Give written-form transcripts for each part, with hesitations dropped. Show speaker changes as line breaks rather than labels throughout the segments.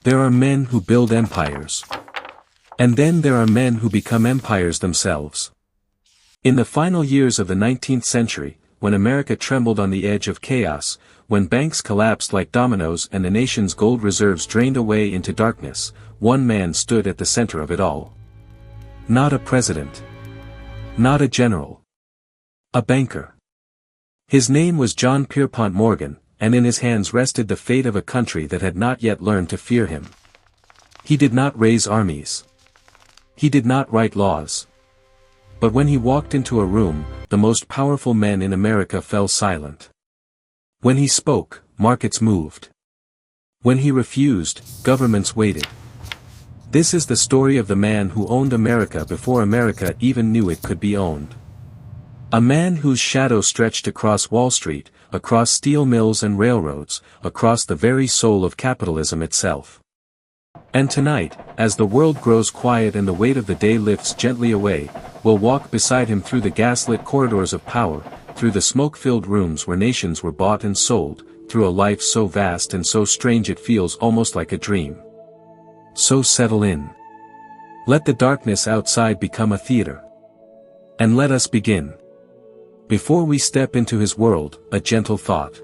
There are men who build empires. And then there are men who become empires themselves. In the final years of the 19th century, when America trembled on the edge of chaos, when banks collapsed like dominoes and the nation's gold reserves drained away into darkness, one man stood at the center of it all. Not a president. Not a general. A banker. His name was John Pierpont Morgan, and in his hands rested the fate of a country that had not yet learned to fear him. He did not raise armies. He did not write laws. But when he walked into a room, the most powerful men in America fell silent. When he spoke, markets moved. When he refused, governments waited. This is the story of the man who owned America before America even knew it could be owned. A man whose shadow stretched across Wall Street, across steel mills and railroads, across the very soul of capitalism itself. And tonight, as the world grows quiet and the weight of the day lifts gently away, we'll walk beside him through the gaslit corridors of power, through the smoke-filled rooms where nations were bought and sold, through a life so vast and so strange it feels almost like a dream. So settle in. Let the darkness outside become a theater. And let us begin. Before we step into his world, a gentle thought.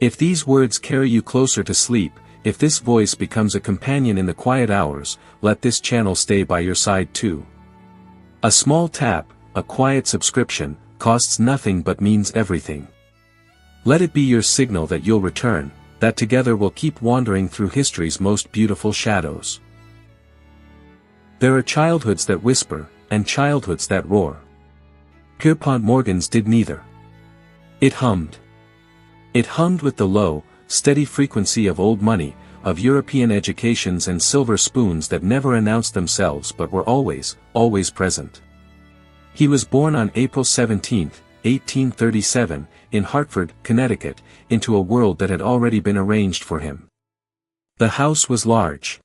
If these words carry you closer to sleep, if this voice becomes a companion in the quiet hours, let this channel stay by your side too. A small tap, a quiet subscription, costs nothing but means everything. Let it be your signal that you'll return, that together we'll keep wandering through history's most beautiful shadows. There are childhoods that whisper, and childhoods that roar. Pierpont Morgan's did neither. It hummed. It hummed with the low, steady frequency of old money, of European educations and silver spoons that never announced themselves but were always, always present. He was born on April 17, 1837, in Hartford, Connecticut, into a world that had already been arranged for him. The house was large.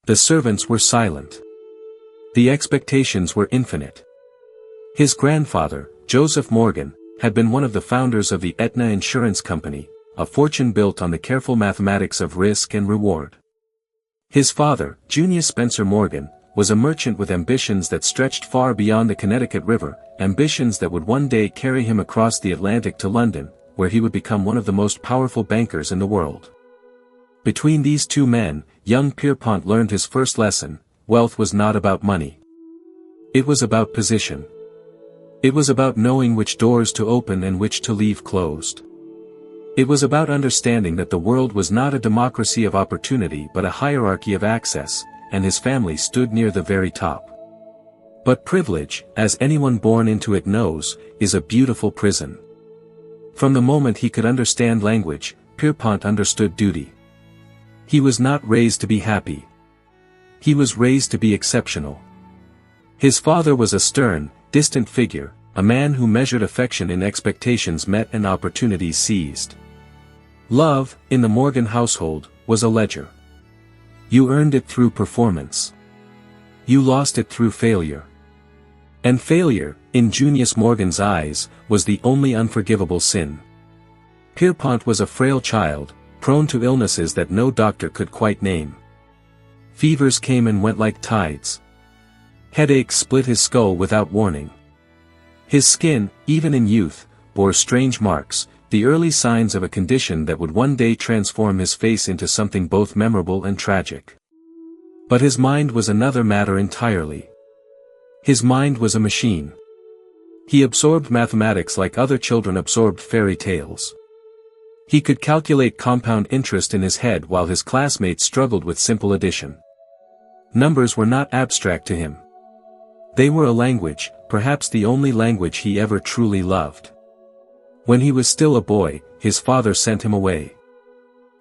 The servants were silent. The expectations were infinite. His grandfather, Joseph Morgan, had been one of the founders of the Aetna Insurance Company, a fortune built on the careful mathematics of risk and reward. His father, Junius Spencer Morgan, was a merchant with ambitions that stretched far beyond the Connecticut River, ambitions that would one day carry him across the Atlantic to London, where he would become one of the most powerful bankers in the world. Between these two men, young Pierpont learned his first lesson: wealth was not about money. It was about position. It was about knowing which doors to open and which to leave closed. It was about understanding that the world was not a democracy of opportunity but a hierarchy of access, and his family stood near the very top. But privilege, as anyone born into it knows, is a beautiful prison. From the moment he could understand language, Pierpont understood duty. He was not raised to be happy. He was raised to be exceptional. His father was a stern, distant figure, a man who measured affection in expectations met and opportunities seized. Love, in the Morgan household, was a ledger. You earned it through performance. You lost it through failure. And failure, in Junius Morgan's eyes, was the only unforgivable sin. Pierpont was a frail child, prone to illnesses that no doctor could quite name. Fevers came and went like tides. Headaches split his skull without warning. His skin, even in youth, bore strange marks, the early signs of a condition that would one day transform his face into something both memorable and tragic. But his mind was another matter entirely. His mind was a machine. He absorbed mathematics like other children absorbed fairy tales. He could calculate compound interest in his head while his classmates struggled with simple addition. Numbers were not abstract to him. They were a language, perhaps the only language he ever truly loved. When he was still a boy, his father sent him away.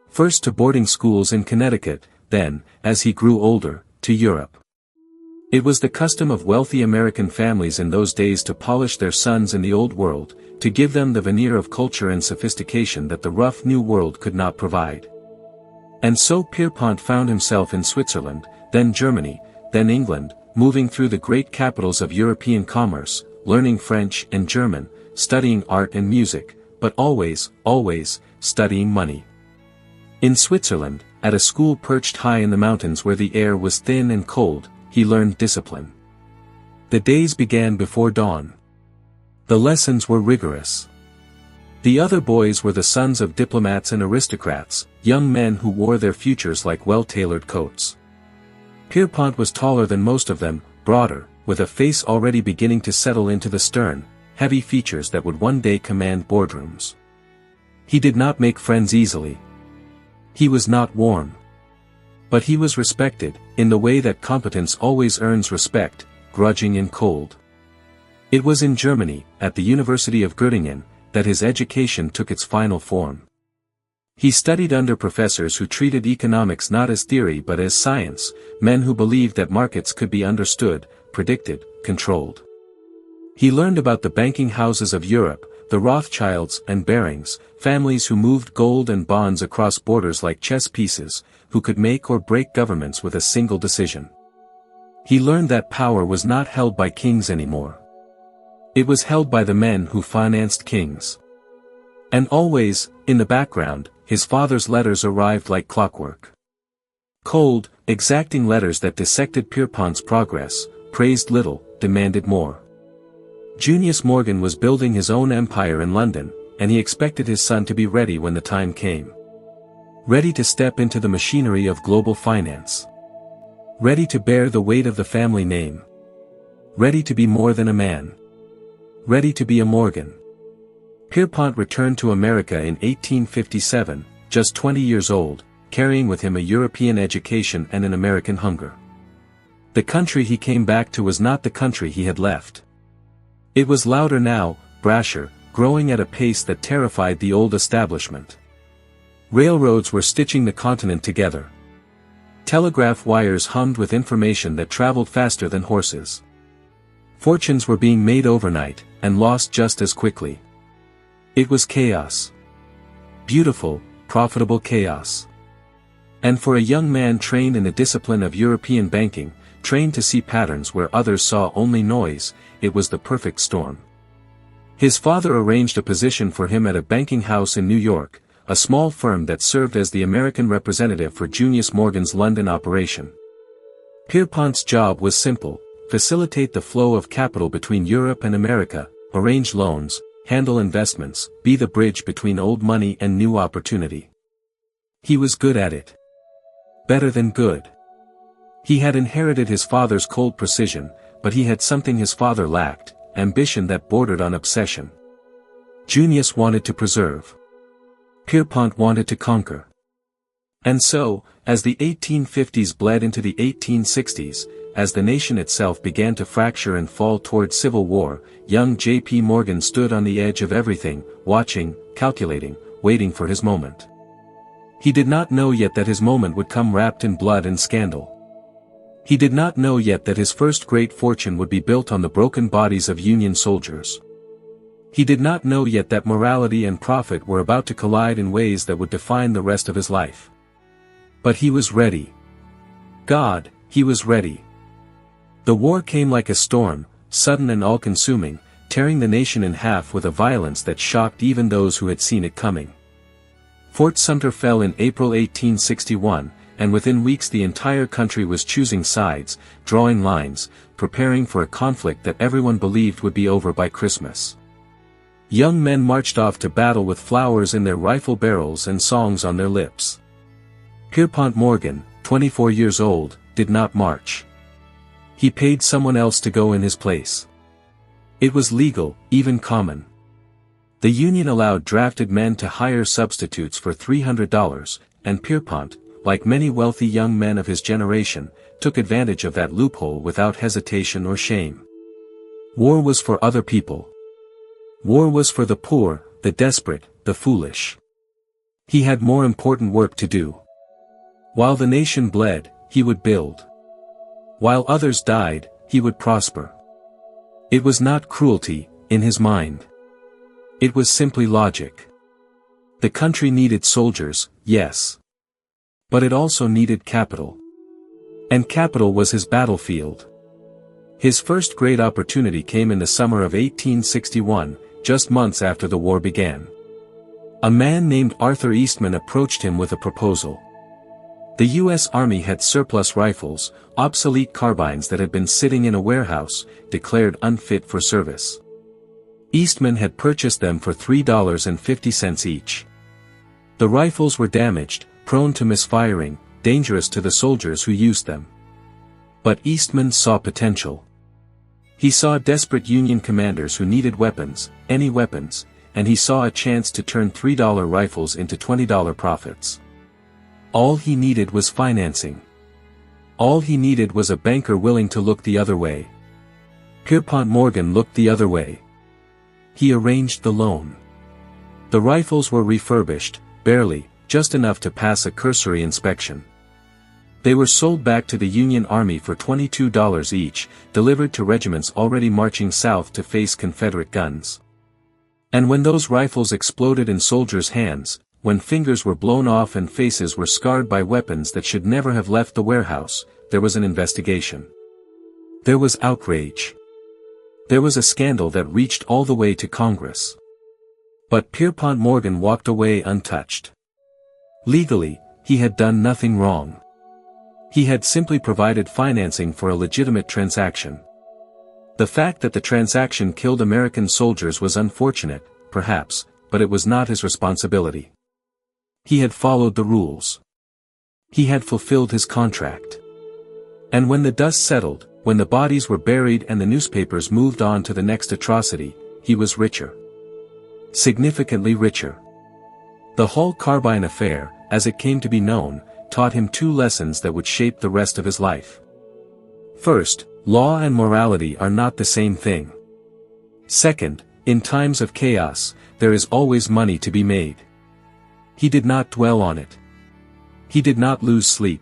First to boarding schools in Connecticut, then, as he grew older, to Europe. It was the custom of wealthy American families in those days to polish their sons in the old world, to give them the veneer of culture and sophistication that the rough new world could not provide. And so Pierpont found himself in Switzerland, then Germany, then England, moving through the great capitals of European commerce, learning French and German, studying art and music, but always, always, studying money. In Switzerland, at a school perched high in the mountains where the air was thin and cold, he learned discipline. The days began before dawn. The lessons were rigorous. The other boys were the sons of diplomats and aristocrats, young men who wore their futures like well-tailored coats. Pierpont was taller than most of them, broader, with a face already beginning to settle into the stern, heavy features that would one day command boardrooms. He did not make friends easily. He was not warm. But he was respected, in the way that competence always earns respect, grudging and cold. It was in Germany, at the University of Göttingen, that his education took its final form. He studied under professors who treated economics not as theory but as science, men who believed that markets could be understood, predicted, controlled. He learned about the banking houses of Europe, the Rothschilds and Barings, families who moved gold and bonds across borders like chess pieces, who could make or break governments with a single decision. He learned that power was not held by kings anymore. It was held by the men who financed kings. And always, in the background, his father's letters arrived like clockwork. Cold, exacting letters that dissected Pierpont's progress, praised little, demanded more. Junius Morgan was building his own empire in London, and he expected his son to be ready when the time came. Ready to step into the machinery of global finance. Ready to bear the weight of the family name. Ready to be more than a man. Ready to be a Morgan. Pierpont returned to America in 1857, just 20 years old, carrying with him a European education and an American hunger. The country he came back to was not the country he had left. It was louder now, brasher, growing at a pace that terrified the old establishment. Railroads were stitching the continent together. Telegraph wires hummed with information that traveled faster than horses. Fortunes were being made overnight, and lost just as quickly. It was chaos. Beautiful, profitable chaos. And for a young man trained in the discipline of European banking, trained to see patterns where others saw only noise, it was the perfect storm. His father arranged a position for him at a banking house in New York, a small firm that served as the American representative for Junius Morgan's London operation. Pierpont's job was simple: facilitate the flow of capital between Europe and America, arrange loans, handle investments, be the bridge between old money and new opportunity. He was good at it. Better than good. He had inherited his father's cold precision, but he had something his father lacked: ambition that bordered on obsession. Junius wanted to preserve. Pierpont wanted to conquer. And so, as the 1850s bled into the 1860s, as the nation itself began to fracture and fall toward civil war, young J.P. Morgan stood on the edge of everything, watching, calculating, waiting for his moment. He did not know yet that his moment would come wrapped in blood and scandal. He did not know yet that his first great fortune would be built on the broken bodies of Union soldiers. He did not know yet that morality and profit were about to collide in ways that would define the rest of his life. But he was ready. God, he was ready. The war came like a storm, sudden and all-consuming, tearing the nation in half with a violence that shocked even those who had seen it coming. Fort Sumter fell in April 1861, and within weeks the entire country was choosing sides, drawing lines, preparing for a conflict that everyone believed would be over by Christmas. Young men marched off to battle with flowers in their rifle barrels and songs on their lips. Pierpont Morgan, 24 years old, did not march. He paid someone else to go in his place. It was legal, even common. The union allowed drafted men to hire substitutes for $300, and Pierpont, like many wealthy young men of his generation, took advantage of that loophole without hesitation or shame. War was for other people. War was for the poor, the desperate, the foolish. He had more important work to do. While the nation bled, he would build. While others died, he would prosper. It was not cruelty, in his mind. It was simply logic. The country needed soldiers, yes. But it also needed capital. And capital was his battlefield. His first great opportunity came in the summer of 1861, just months after the war began. A man named Arthur Eastman approached him with a proposal. The U.S. Army had surplus rifles, obsolete carbines that had been sitting in a warehouse, declared unfit for service. Eastman had purchased them for $3.50 each. The rifles were damaged, prone to misfiring, dangerous to the soldiers who used them. But Eastman saw potential. He saw desperate Union commanders who needed weapons, any weapons, and he saw a chance to turn $3 rifles into $20 profits. All he needed was financing. All he needed was a banker willing to look the other way. Pierpont Morgan looked the other way. He arranged the loan. The rifles were refurbished, barely, just enough to pass a cursory inspection. They were sold back to the Union Army for $22 each, delivered to regiments already marching south to face Confederate guns. And when those rifles exploded in soldiers' hands, when fingers were blown off and faces were scarred by weapons that should never have left the warehouse, there was an investigation. There was outrage. There was a scandal that reached all the way to Congress. But Pierpont Morgan walked away untouched. Legally, he had done nothing wrong. He had simply provided financing for a legitimate transaction. The fact that the transaction killed American soldiers was unfortunate, perhaps, but it was not his responsibility. He had followed the rules. He had fulfilled his contract. And when the dust settled, when the bodies were buried and the newspapers moved on to the next atrocity, he was richer. Significantly richer. The Hull carbine affair, as it came to be known, taught him two lessons that would shape the rest of his life. First, law and morality are not the same thing. Second, in times of chaos, there is always money to be made. He did not dwell on it. He did not lose sleep.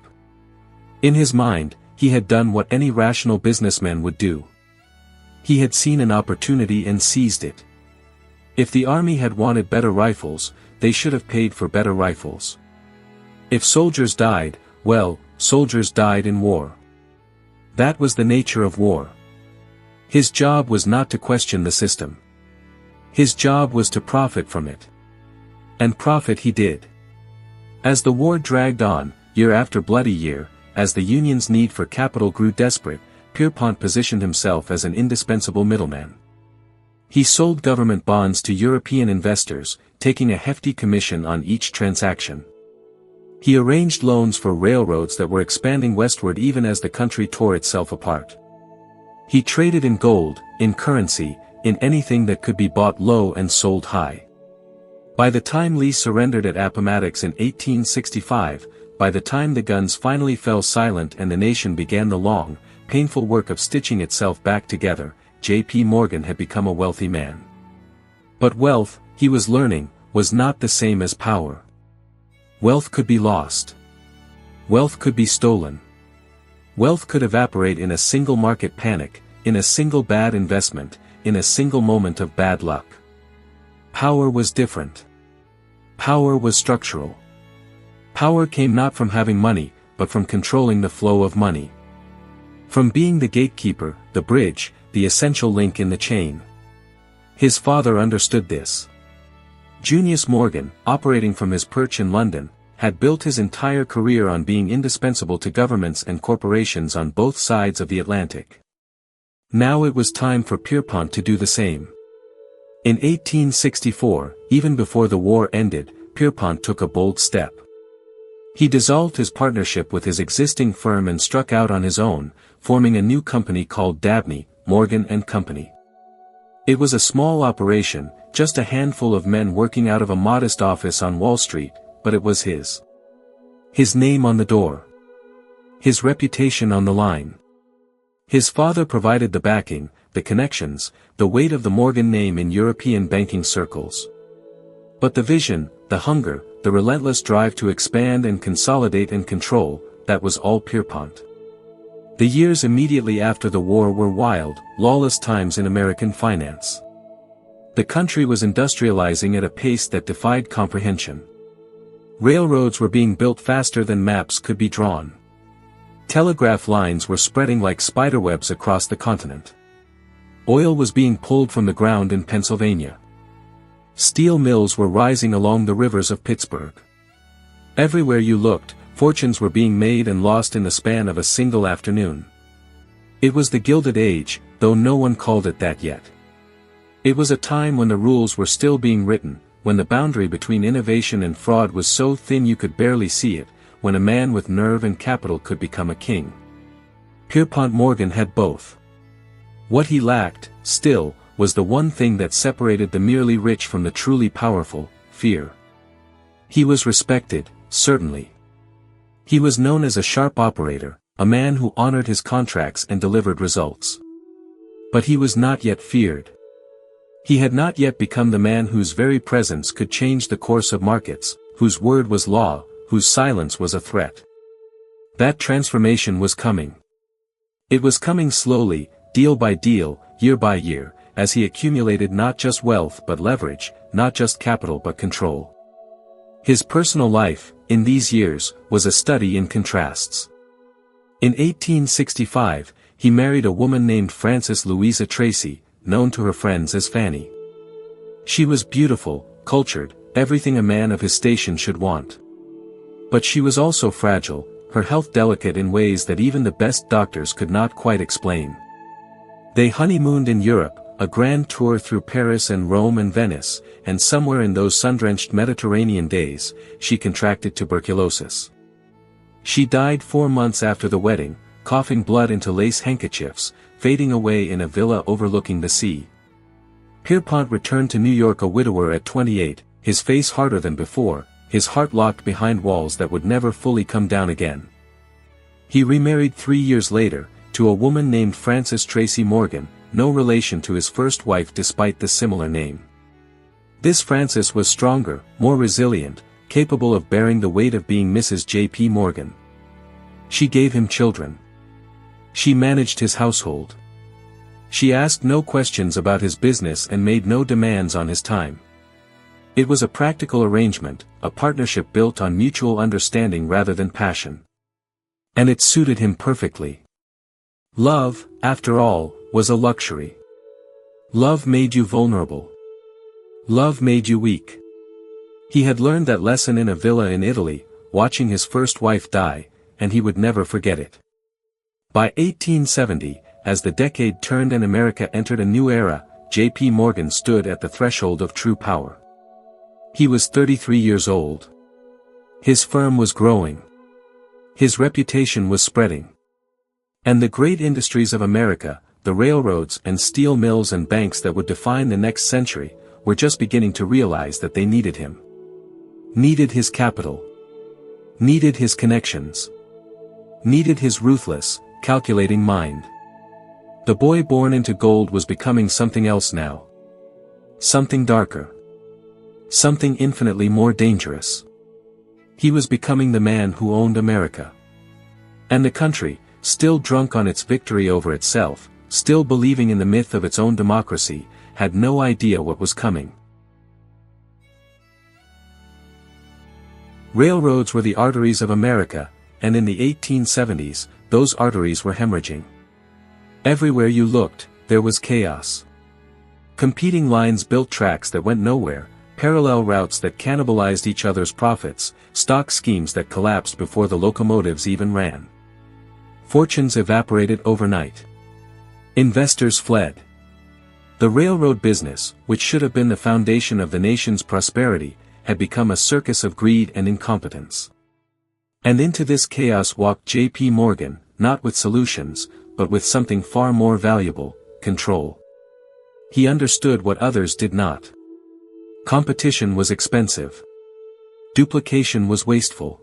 In his mind, he had done what any rational businessman would do. He had seen an opportunity and seized it. If the army had wanted better rifles, they should have paid for better rifles. If soldiers died, well, soldiers died in war. That was the nature of war. His job was not to question the system. His job was to profit from it. And profit he did. As the war dragged on, year after bloody year, as the Union's need for capital grew desperate, Pierpont positioned himself as an indispensable middleman. He sold government bonds to European investors, taking a hefty commission on each transaction. He arranged loans for railroads that were expanding westward even as the country tore itself apart. He traded in gold, in currency, in anything that could be bought low and sold high. By the time Lee surrendered at Appomattox in 1865, by the time the guns finally fell silent and the nation began the long, painful work of stitching itself back together, J.P. Morgan had become a wealthy man. But wealth, he was learning, was not the same as power. Wealth could be lost. Wealth could be stolen. Wealth could evaporate in a single market panic, in a single bad investment, in a single moment of bad luck. Power was different. Power was structural. Power came not from having money, but from controlling the flow of money. From being the gatekeeper, the bridge, the essential link in the chain. His father understood this. Junius Morgan, operating from his perch in London, had built his entire career on being indispensable to governments and corporations on both sides of the Atlantic. Now it was time for Pierpont to do the same. In 1864, even before the war ended, Pierpont took a bold step. He dissolved his partnership with his existing firm and struck out on his own, forming a new company called Dabney, Morgan & Company. It was a small operation, just a handful of men working out of a modest office on Wall Street, but it was his. His name on the door. His reputation on the line. His father provided the backing, the connections, the weight of the Morgan name in European banking circles. But the vision, the hunger, the relentless drive to expand and consolidate and control, that was all Pierpont. The years immediately after the war were wild, lawless times in American finance. The country was industrializing at a pace that defied comprehension. Railroads were being built faster than maps could be drawn. Telegraph lines were spreading like spiderwebs across the continent. Oil was being pulled from the ground in Pennsylvania. Steel mills were rising along the rivers of Pittsburgh. Everywhere you looked, fortunes were being made and lost in the span of a single afternoon. It was the Gilded Age, though no one called it that yet. It was a time when the rules were still being written, when the boundary between innovation and fraud was so thin you could barely see it, when a man with nerve and capital could become a king. Pierpont Morgan had both. What he lacked, still, was the one thing that separated the merely rich from the truly powerful: fear. He was respected, certainly. He was known as a sharp operator, a man who honored his contracts and delivered results. But he was not yet feared. He had not yet become the man whose very presence could change the course of markets, whose word was law, whose silence was a threat. That transformation was coming. It was coming slowly, deal by deal, year by year, as he accumulated not just wealth but leverage, not just capital but control. His personal life, in these years, was a study in contrasts. In 1865, he married a woman named Frances Louisa Tracy, known to her friends as Fanny. She was beautiful, cultured, everything a man of his station should want. But she was also fragile, her health delicate in ways that even the best doctors could not quite explain. They honeymooned in Europe, a grand tour through Paris and Rome and Venice, and somewhere in those sun-drenched Mediterranean days, she contracted tuberculosis. She died 4 months after the wedding, coughing blood into lace handkerchiefs, fading away in a villa overlooking the sea. Pierpont returned to New York a widower at 28, his face harder than before, his heart locked behind walls that would never fully come down again. He remarried 3 years later, to a woman named Frances Tracy Morgan, no relation to his first wife despite the similar name. This Frances was stronger, more resilient, capable of bearing the weight of being Mrs. J.P. Morgan. She gave him children. She managed his household. She asked no questions about his business and made no demands on his time. It was a practical arrangement, a partnership built on mutual understanding rather than passion. And it suited him perfectly. Love, after all, was a luxury. Love made you vulnerable. Love made you weak. He had learned that lesson in a villa in Italy, watching his first wife die, and he would never forget it. By 1870, as the decade turned and America entered a new era, J.P. Morgan stood at the threshold of true power. He was 33 years old. His firm was growing. His reputation was spreading. And the great industries of America, the railroads and steel mills and banks that would define the next century, were just beginning to realize that they needed him. Needed his capital. Needed his connections. Needed his ruthless, calculating mind. The boy born into gold was becoming something else now. Something darker. Something infinitely more dangerous. He was becoming the man who owned America. And the country, still drunk on its victory over itself, still believing in the myth of its own democracy, had no idea what was coming. Railroads were the arteries of America, and in the 1870s, those arteries were hemorrhaging. Everywhere you looked, there was chaos. Competing lines built tracks that went nowhere, parallel routes that cannibalized each other's profits, stock schemes that collapsed before the locomotives even ran. Fortunes evaporated overnight. Investors fled. The railroad business, which should have been the foundation of the nation's prosperity, had become a circus of greed and incompetence. And into this chaos walked J.P. Morgan, not with solutions, but with something far more valuable: control. He understood what others did not. Competition was expensive. Duplication was wasteful.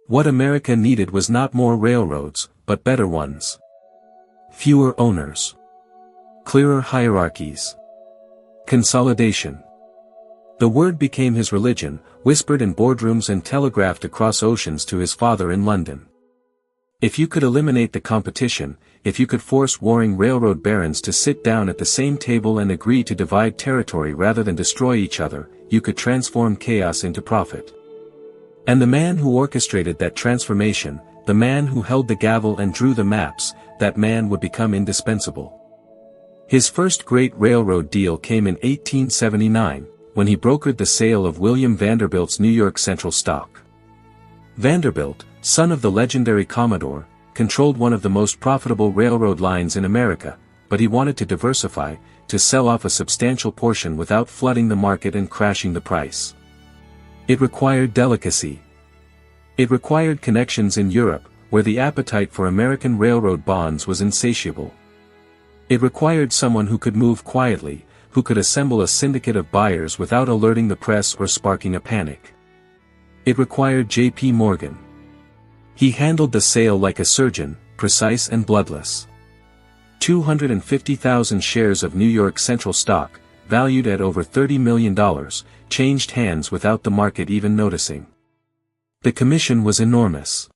What America needed was not more railroads, but better ones. Fewer owners. Clearer hierarchies. Consolidation. The word became his religion, whispered in boardrooms and telegraphed across oceans to his father in London. If you could eliminate the competition, if you could force warring railroad barons to sit down at the same table and agree to divide territory rather than destroy each other, you could transform chaos into profit. And the man who orchestrated that transformation, the man who held the gavel and drew the maps, that man would become indispensable. His first great railroad deal came in 1879, when he brokered the sale of William Vanderbilt's New York Central stock. Vanderbilt, son of the legendary Commodore, controlled one of the most profitable railroad lines in America, but he wanted to diversify, to sell off a substantial portion without flooding the market and crashing the price. It required delicacy. It required connections in Europe, where the appetite for American railroad bonds was insatiable. It required someone who could move quietly, who could assemble a syndicate of buyers without alerting the press or sparking a panic. It required J.P. Morgan. He handled the sale like a surgeon, precise and bloodless. 250,000 shares of New York Central stock, valued at over $30 million, changed hands without the market even noticing. The commission was enormous.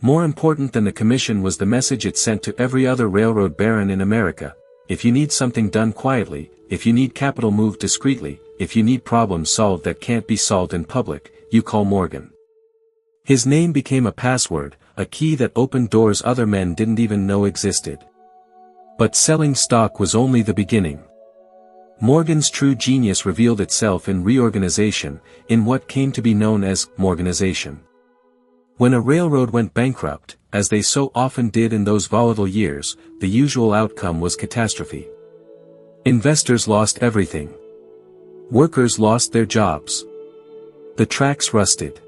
More important than the commission was the message it sent to every other railroad baron in America: if you need something done quietly, if you need capital moved discreetly, if you need problems solved that can't be solved in public, you call Morgan. His name became a password, a key that opened doors other men didn't even know existed. But selling stock was only the beginning. Morgan's true genius revealed itself in reorganization, in what came to be known as Morganization. When a railroad went bankrupt, as they so often did in those volatile years, the usual outcome was catastrophe. Investors lost everything. Workers lost their jobs. The tracks rusted.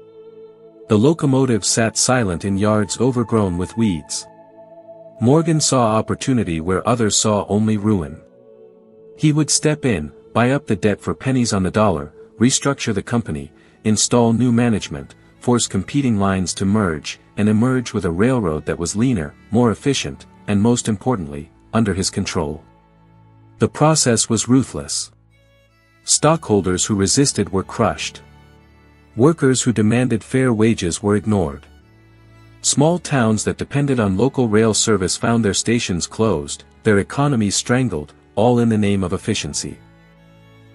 The locomotives sat silent in yards overgrown with weeds. Morgan saw opportunity where others saw only ruin. He would step in, buy up the debt for pennies on the dollar, restructure the company, install new management, force competing lines to merge, and emerge with a railroad that was leaner, more efficient, and most importantly, under his control. The process was ruthless. Stockholders who resisted were crushed. Workers who demanded fair wages were ignored. Small towns that depended on local rail service found their stations closed, their economies strangled, all in the name of efficiency.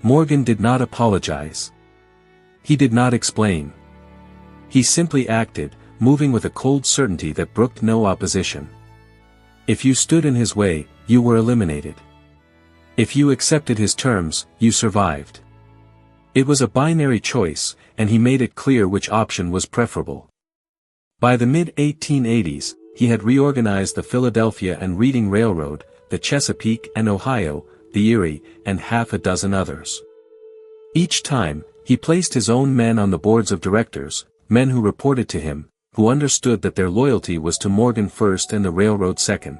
Morgan did not apologize. He did not explain. He simply acted, moving with a cold certainty that brooked no opposition. If you stood in his way, you were eliminated. If you accepted his terms, you survived. It was a binary choice, and he made it clear which option was preferable. By the mid-1880s, he had reorganized the Philadelphia and Reading Railroad, the Chesapeake and Ohio, the Erie, and half a dozen others. Each time, he placed his own men on the boards of directors, men who reported to him, who understood that their loyalty was to Morgan first and the railroad second.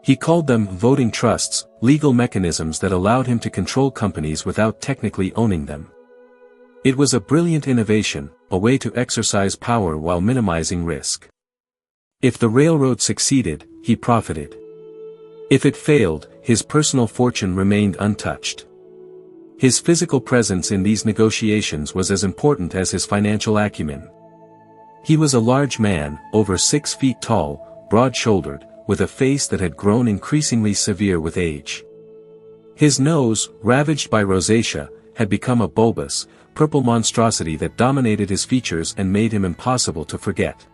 He called them voting trusts, legal mechanisms that allowed him to control companies without technically owning them. It was a brilliant innovation, a way to exercise power while minimizing risk. If the railroad succeeded, he profited. If it failed, his personal fortune remained untouched. His physical presence in these negotiations was as important as his financial acumen. He was a large man, over 6 feet tall, broad-shouldered, with a face that had grown increasingly severe with age. His nose, ravaged by rosacea, had become a bulbous, purple monstrosity that dominated his features and made him impossible to forget.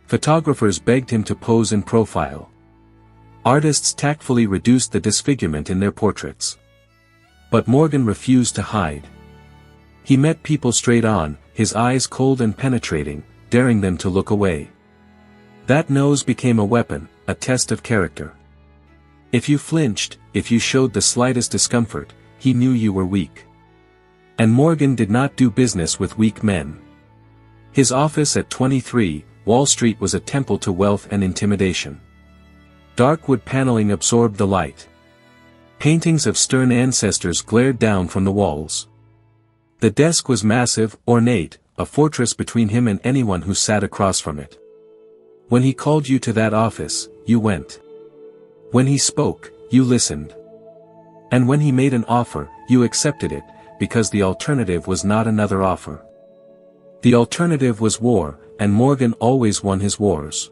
Photographers begged him to pose in profile. Artists tactfully reduced the disfigurement in their portraits. But Morgan refused to hide. He met people straight on, his eyes cold and penetrating, daring them to look away. That nose became a weapon, a test of character. If you flinched, if you showed the slightest discomfort, he knew you were weak. And Morgan did not do business with weak men. His office at 23, Wall Street was a temple to wealth and intimidation. Dark wood paneling absorbed the light. Paintings of stern ancestors glared down from the walls. The desk was massive, ornate, a fortress between him and anyone who sat across from it. When he called you to that office, you went. When he spoke, you listened. And when he made an offer, you accepted it, because the alternative was not another offer. The alternative was war, and Morgan always won his wars.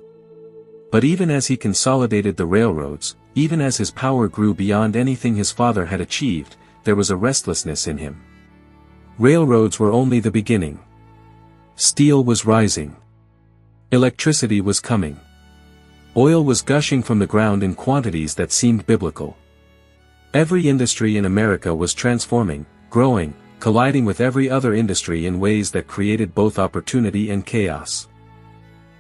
But even as he consolidated the railroads, even as his power grew beyond anything his father had achieved, there was a restlessness in him. Railroads were only the beginning. Steel was rising. Electricity was coming. Oil was gushing from the ground in quantities that seemed biblical. Every industry in America was transforming, growing, colliding with every other industry in ways that created both opportunity and chaos.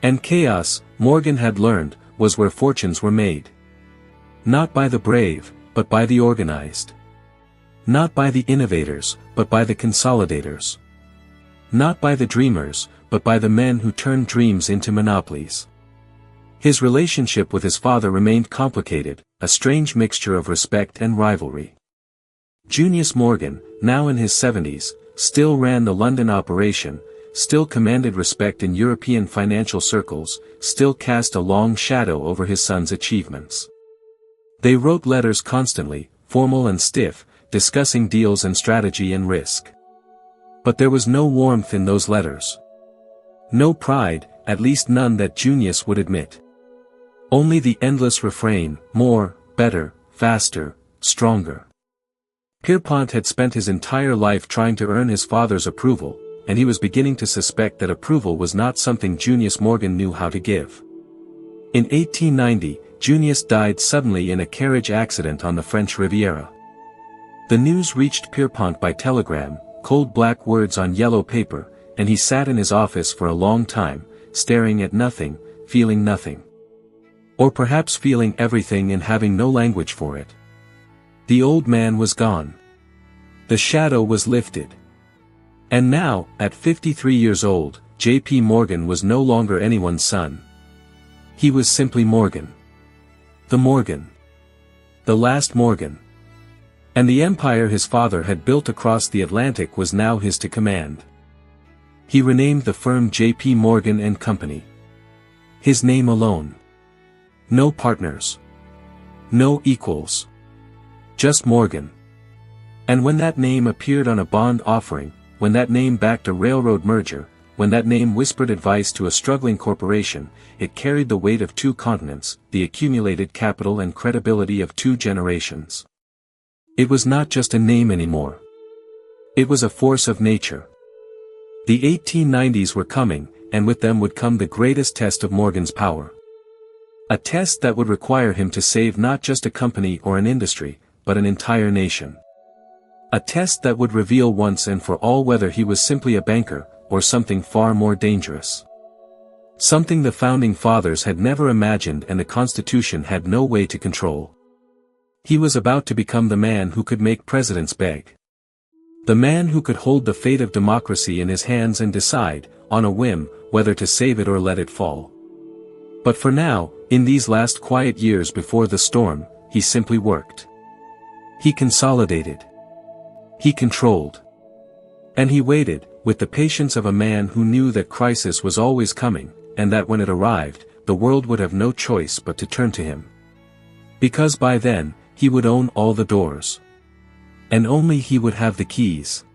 And chaos, Morgan had learned, was where fortunes were made. Not by the brave, but by the organized. Not by the innovators, but by the consolidators. Not by the dreamers, but by the men who turned dreams into monopolies. His relationship with his father remained complicated, a strange mixture of respect and rivalry. Junius Morgan, now in his 70s, still ran the London operation, still commanded respect in European financial circles, still cast a long shadow over his son's achievements. They wrote letters constantly, formal and stiff, discussing deals and strategy and risk. But there was no warmth in those letters. No pride, at least none that Junius would admit. Only the endless refrain, more, better, faster, stronger. Pierpont had spent his entire life trying to earn his father's approval, and he was beginning to suspect that approval was not something Junius Morgan knew how to give. In 1890, Junius died suddenly in a carriage accident on the French Riviera. The news reached Pierpont by telegram, cold black words on yellow paper, and he sat in his office for a long time, staring at nothing, feeling nothing. Or perhaps feeling everything and having no language for it. The old man was gone. The shadow was lifted. And now, at 53 years old, J.P. Morgan was no longer anyone's son. He was simply Morgan. The Morgan. The last Morgan. And the empire his father had built across the Atlantic was now his to command. He renamed the firm J.P. Morgan and Company. His name alone. No partners. No equals. Just Morgan. And when that name appeared on a bond offering, when that name backed a railroad merger, when that name whispered advice to a struggling corporation, it carried the weight of 2 continents, the accumulated capital and credibility of 2 generations. It was not just a name anymore. It was a force of nature. The 1890s were coming, and with them would come the greatest test of Morgan's power. A test that would require him to save not just a company or an industry, but an entire nation. A test that would reveal once and for all whether he was simply a banker, or something far more dangerous. Something the Founding Fathers had never imagined and the Constitution had no way to control. He was about to become the man who could make presidents beg. The man who could hold the fate of democracy in his hands and decide, on a whim, whether to save it or let it fall. But for now, in these last quiet years before the storm, he simply worked. He consolidated. He controlled. And he waited, with the patience of a man who knew that crisis was always coming, and that when it arrived, the world would have no choice but to turn to him. Because by then, he would own all the doors. And only he would have the keys.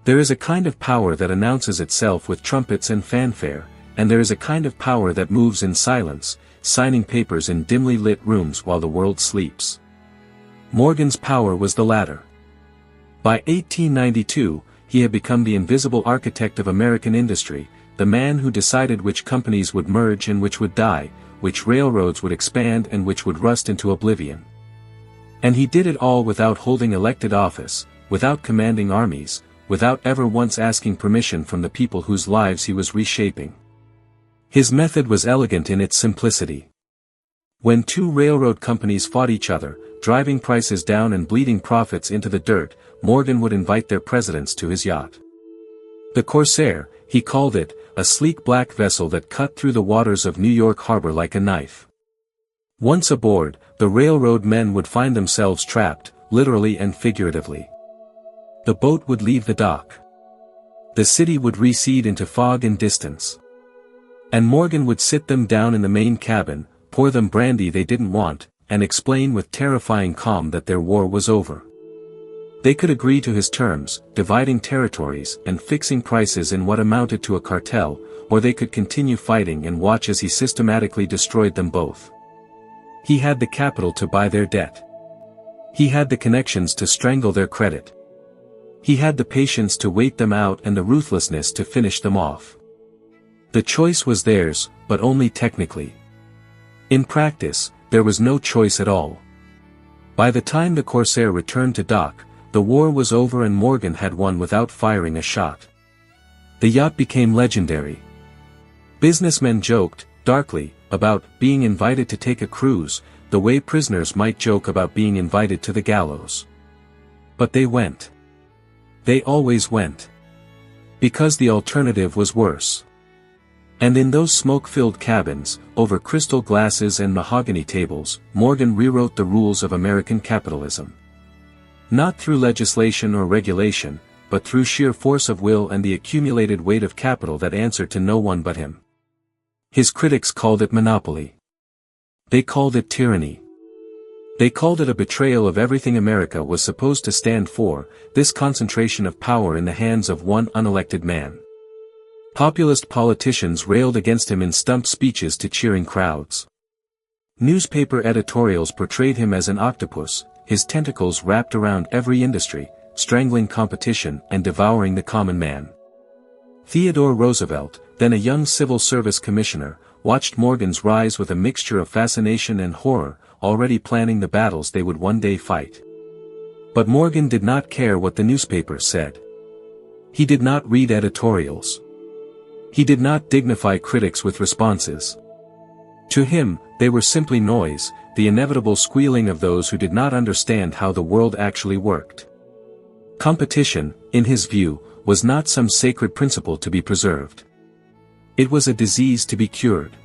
There is a kind of power that announces itself with trumpets and fanfare, and there is a kind of power that moves in silence, signing papers in dimly lit rooms while the world sleeps. Morgan's power was the latter. By 1892, he had become the invisible architect of American industry, the man who decided which companies would merge and which would die, which railroads would expand and which would rust into oblivion. And he did it all without holding elected office, without commanding armies, without ever once asking permission from the people whose lives he was reshaping. His method was elegant in its simplicity. When 2 railroad companies fought each other, driving prices down and bleeding profits into the dirt, Morgan would invite their presidents to his yacht. The Corsair, he called it, a sleek black vessel that cut through the waters of New York Harbor like a knife. Once aboard, the railroad men would find themselves trapped, literally and figuratively. The boat would leave the dock. The city would recede into fog and distance. And Morgan would sit them down in the main cabin, pour them brandy they didn't want, and explain with terrifying calm that their war was over. They could agree to his terms, dividing territories and fixing prices in what amounted to a cartel, or they could continue fighting and watch as he systematically destroyed them both. He had the capital to buy their debt. He had the connections to strangle their credit. He had the patience to wait them out and the ruthlessness to finish them off. The choice was theirs, but only technically. In practice, there was no choice at all. By the time the Corsair returned to dock, The war was over and Morgan had won without firing a shot. The yacht became legendary. Businessmen joked, darkly, about being invited to take a cruise, the way prisoners might joke about being invited to the gallows. But they went. They always went. Because the alternative was worse. And in those smoke-filled cabins, over crystal glasses and mahogany tables, Morgan rewrote the rules of American capitalism. Not through legislation or regulation, but through sheer force of will and the accumulated weight of capital that answered to no one but him. His critics called it monopoly. They called it tyranny. They called it a betrayal of everything America was supposed to stand for, this concentration of power in the hands of one unelected man. Populist politicians railed against him in stump speeches to cheering crowds. Newspaper editorials portrayed him as an octopus, his tentacles wrapped around every industry, strangling competition and devouring the common man. Theodore Roosevelt, then a young civil service commissioner, watched Morgan's rise with a mixture of fascination and horror, already planning the battles they would one day fight. But Morgan did not care what the newspapers said. He did not read editorials. He did not dignify critics with responses. To him, they were simply noise, the inevitable squealing of those who did not understand how the world actually worked. Competition, in his view, was not some sacred principle to be preserved. It was a disease to be cured.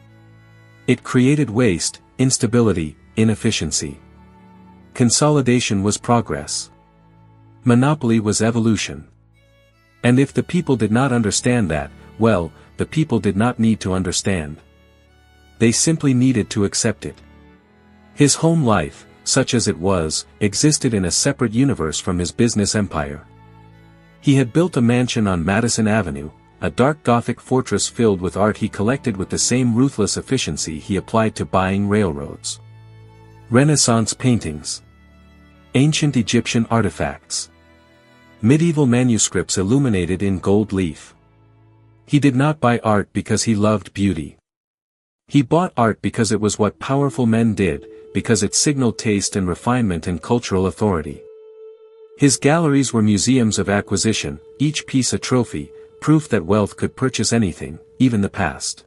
It created waste, instability, inefficiency. Consolidation was progress. Monopoly was evolution. And if the people did not understand that, well, the people did not need to understand. They simply needed to accept it. His home life, such as it was, existed in a separate universe from his business empire. He had built a mansion on Madison Avenue, a dark Gothic fortress filled with art he collected with the same ruthless efficiency he applied to buying railroads. Renaissance paintings. Ancient Egyptian artifacts. Medieval manuscripts illuminated in gold leaf. He did not buy art because he loved beauty. He bought art because it was what powerful men did, because it signaled taste and refinement and cultural authority. His galleries were museums of acquisition, each piece a trophy, proof that wealth could purchase anything, even the past.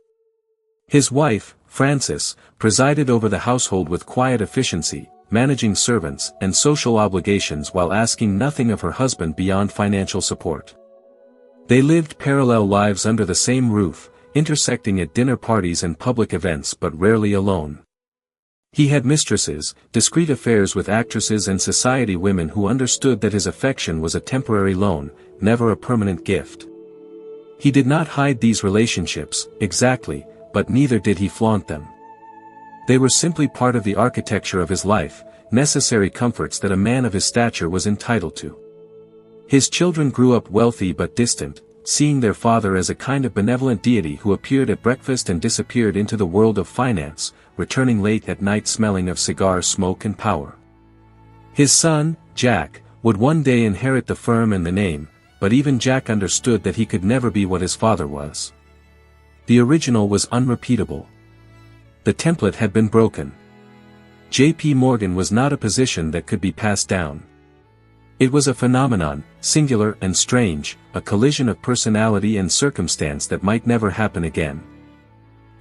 His wife, Frances, presided over the household with quiet efficiency, managing servants and social obligations while asking nothing of her husband beyond financial support. They lived parallel lives under the same roof, intersecting at dinner parties and public events but rarely alone. He had mistresses, discreet affairs with actresses and society women who understood that his affection was a temporary loan, never a permanent gift. He did not hide these relationships, exactly, but neither did he flaunt them. They were simply part of the architecture of his life, necessary comforts that a man of his stature was entitled to. His children grew up wealthy but distant, seeing their father as a kind of benevolent deity who appeared at breakfast and disappeared into the world of finance, returning late at night smelling of cigar smoke and power. His son, Jack, would one day inherit the firm and the name, but even Jack understood that he could never be what his father was. The original was unrepeatable. The template had been broken. J.P. Morgan was not a position that could be passed down. It was a phenomenon, singular and strange, a collision of personality and circumstance that might never happen again.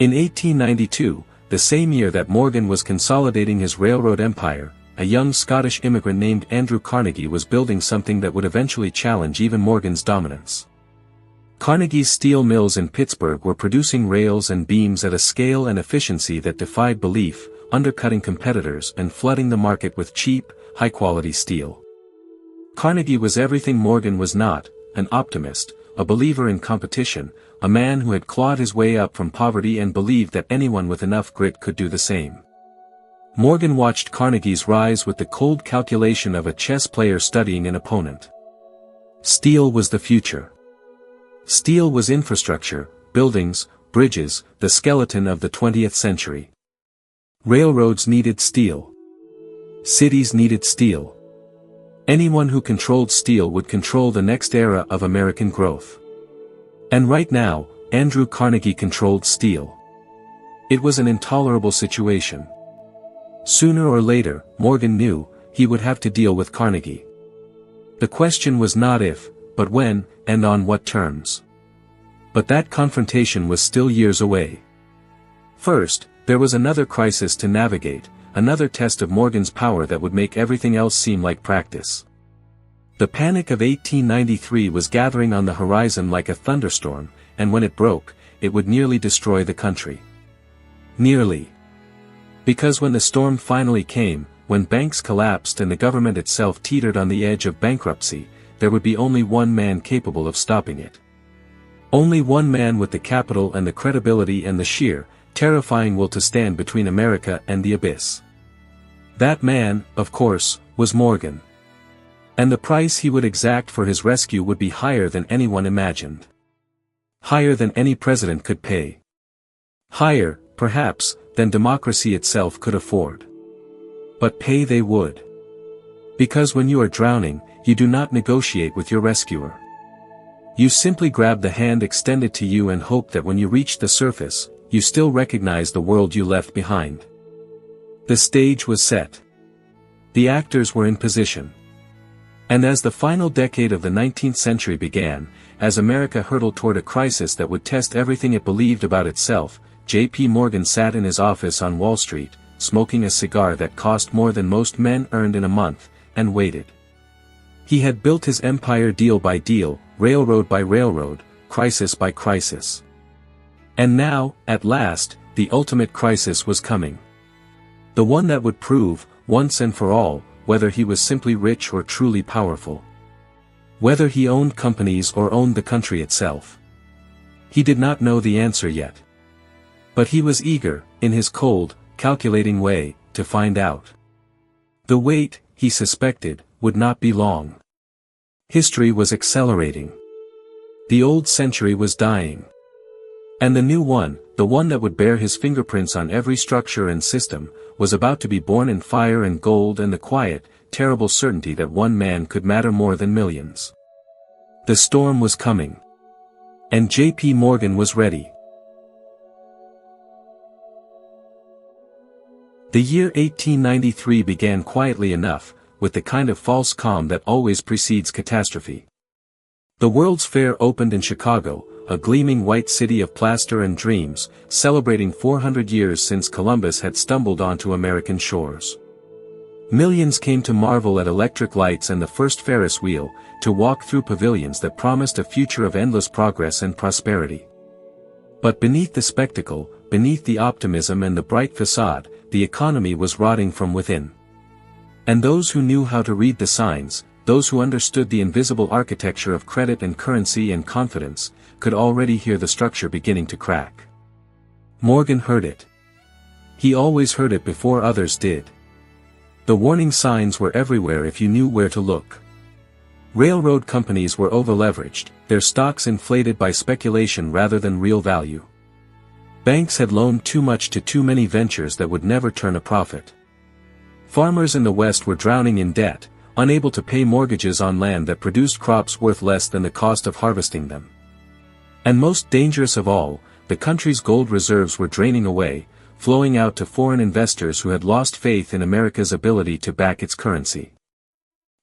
In 1892, the same year that Morgan was consolidating his railroad empire, a young Scottish immigrant named Andrew Carnegie was building something that would eventually challenge even Morgan's dominance. Carnegie's steel mills in Pittsburgh were producing rails and beams at a scale and efficiency that defied belief, undercutting competitors and flooding the market with cheap, high-quality steel. Carnegie was everything Morgan was not, an optimist, a believer in competition, a man who had clawed his way up from poverty and believed that anyone with enough grit could do the same. Morgan watched Carnegie's rise with the cold calculation of a chess player studying an opponent. Steel was the future. Steel was infrastructure, buildings, bridges, the skeleton of the 20th century. Railroads needed steel. Cities needed steel. Anyone who controlled steel would control the next era of American growth. And right now, Andrew Carnegie controlled steel. It was an intolerable situation. Sooner or later, Morgan knew, he would have to deal with Carnegie. The question was not if, but when, and on what terms. But that confrontation was still years away. First, there was another crisis to navigate, another test of Morgan's power that would make everything else seem like practice. The panic of 1893 was gathering on the horizon like a thunderstorm, and when it broke, it would nearly destroy the country. Nearly. Because when the storm finally came, when banks collapsed and the government itself teetered on the edge of bankruptcy, there would be only one man capable of stopping it. Only one man with the capital and the credibility and the sheer, terrifying will to stand between America and the abyss. That man, of course, was Morgan. And the price he would exact for his rescue would be higher than anyone imagined. Higher than any president could pay. Higher, perhaps, than democracy itself could afford. But pay they would. Because when you are drowning, you do not negotiate with your rescuer. You simply grab the hand extended to you and hope that when you reach the surface, you still recognize the world you left behind. The stage was set. The actors were in position. And as the final decade of the 19th century began, as America hurtled toward a crisis that would test everything it believed about itself, J.P. Morgan sat in his office on Wall Street, smoking a cigar that cost more than most men earned in a month, and waited. He had built his empire deal by deal, railroad by railroad, crisis by crisis. And now, at last, the ultimate crisis was coming. The one that would prove, once and for all, whether he was simply rich or truly powerful. Whether he owned companies or owned the country itself. He did not know the answer yet. But he was eager, in his cold, calculating way, to find out. The wait, he suspected, would not be long. History was accelerating. The old century was dying. And the new one, the one that would bear his fingerprints on every structure and system, was about to be born in fire and gold and the quiet, terrible certainty that one man could matter more than millions. The storm was coming. And J.P. Morgan was ready. The year 1893 began quietly enough, with the kind of false calm that always precedes catastrophe. The World's Fair opened in Chicago, a gleaming white city of plaster and dreams, celebrating 400 years since Columbus had stumbled onto American shores. Millions came to marvel at electric lights and the first Ferris wheel, to walk through pavilions that promised a future of endless progress and prosperity. But beneath the spectacle, beneath the optimism and the bright facade, the economy was rotting from within. And those who knew how to read the signs, those who understood the invisible architecture of credit and currency and confidence, could already hear the structure beginning to crack. Morgan heard it. He always heard it before others did. The warning signs were everywhere if you knew where to look. Railroad companies were overleveraged, their stocks inflated by speculation rather than real value. Banks had loaned too much to too many ventures that would never turn a profit. Farmers in the West were drowning in debt, unable to pay mortgages on land that produced crops worth less than the cost of harvesting them. And most dangerous of all, the country's gold reserves were draining away, flowing out to foreign investors who had lost faith in America's ability to back its currency.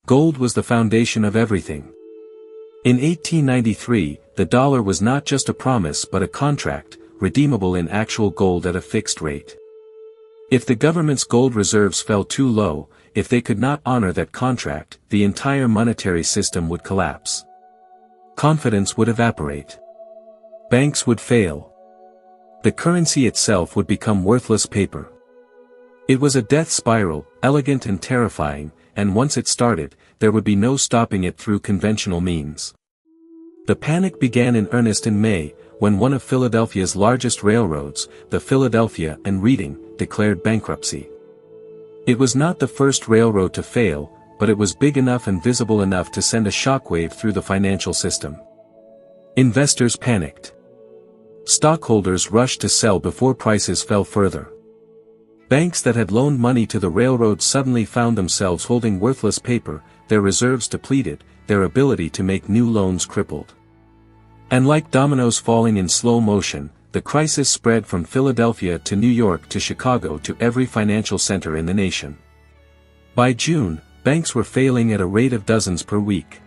Gold was the foundation of everything. In 1893, the dollar was not just a promise but a contract, redeemable in actual gold at a fixed rate. If the government's gold reserves fell too low, if they could not honor that contract, the entire monetary system would collapse. Confidence would evaporate. Banks would fail. The currency itself would become worthless paper. It was a death spiral, elegant and terrifying, and once it started, there would be no stopping it through conventional means. The panic began in earnest in May, when one of Philadelphia's largest railroads, the Philadelphia and Reading, declared bankruptcy. It was not the first railroad to fail, but it was big enough and visible enough to send a shockwave through the financial system. Investors panicked. Stockholders rushed to sell before prices fell further. Banks that had loaned money to the railroad suddenly found themselves holding worthless paper, their reserves depleted, their ability to make new loans crippled. And like dominoes falling in slow motion, the crisis spread from Philadelphia to New York to Chicago to every financial center in the nation. By June, banks were failing at a rate of dozens per week.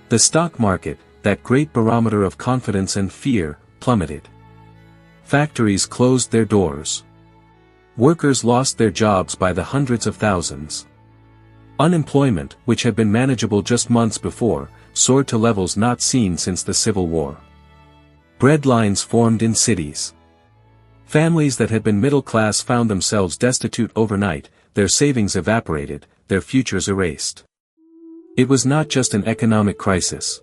The stock market, that great barometer of confidence and fear, plummeted. Factories closed their doors. Workers lost their jobs by the hundreds of thousands. Unemployment, which had been manageable just months before, soared to levels not seen since the Civil War. Bread lines formed in cities. Families that had been middle class found themselves destitute overnight, their savings evaporated, their futures erased. It was not just an economic crisis.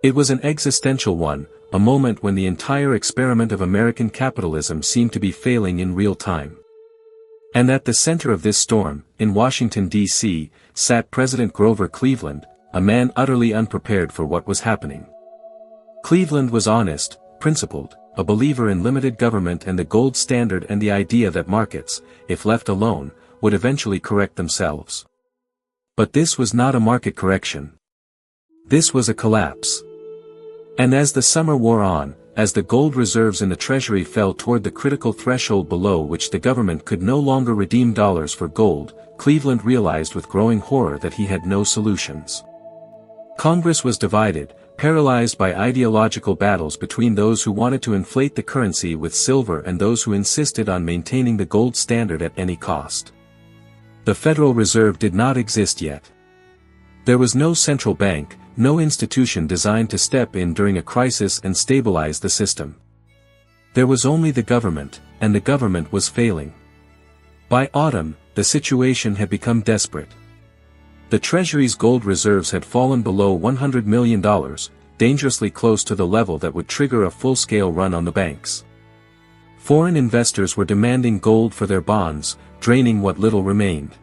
It was an existential one, a moment when the entire experiment of American capitalism seemed to be failing in real time. And at the center of this storm, in Washington, D.C., sat President Grover Cleveland, a man utterly unprepared for what was happening. Cleveland was honest, principled, a believer in limited government and the gold standard and the idea that markets, if left alone, would eventually correct themselves. But this was not a market correction. This was a collapse. And as the summer wore on, as the gold reserves in the Treasury fell toward the critical threshold below which the government could no longer redeem dollars for gold, Cleveland realized with growing horror that he had no solutions. Congress was divided, paralyzed by ideological battles between those who wanted to inflate the currency with silver and those who insisted on maintaining the gold standard at any cost. The Federal Reserve did not exist yet. There was no central bank, no institution designed to step in during a crisis and stabilize the system. There was only the government, and the government was failing. By autumn, the situation had become desperate. The Treasury's gold reserves had fallen below $100 million, dangerously close to the level that would trigger a full-scale run on the banks. Foreign investors were demanding gold for their bonds, draining what little remained.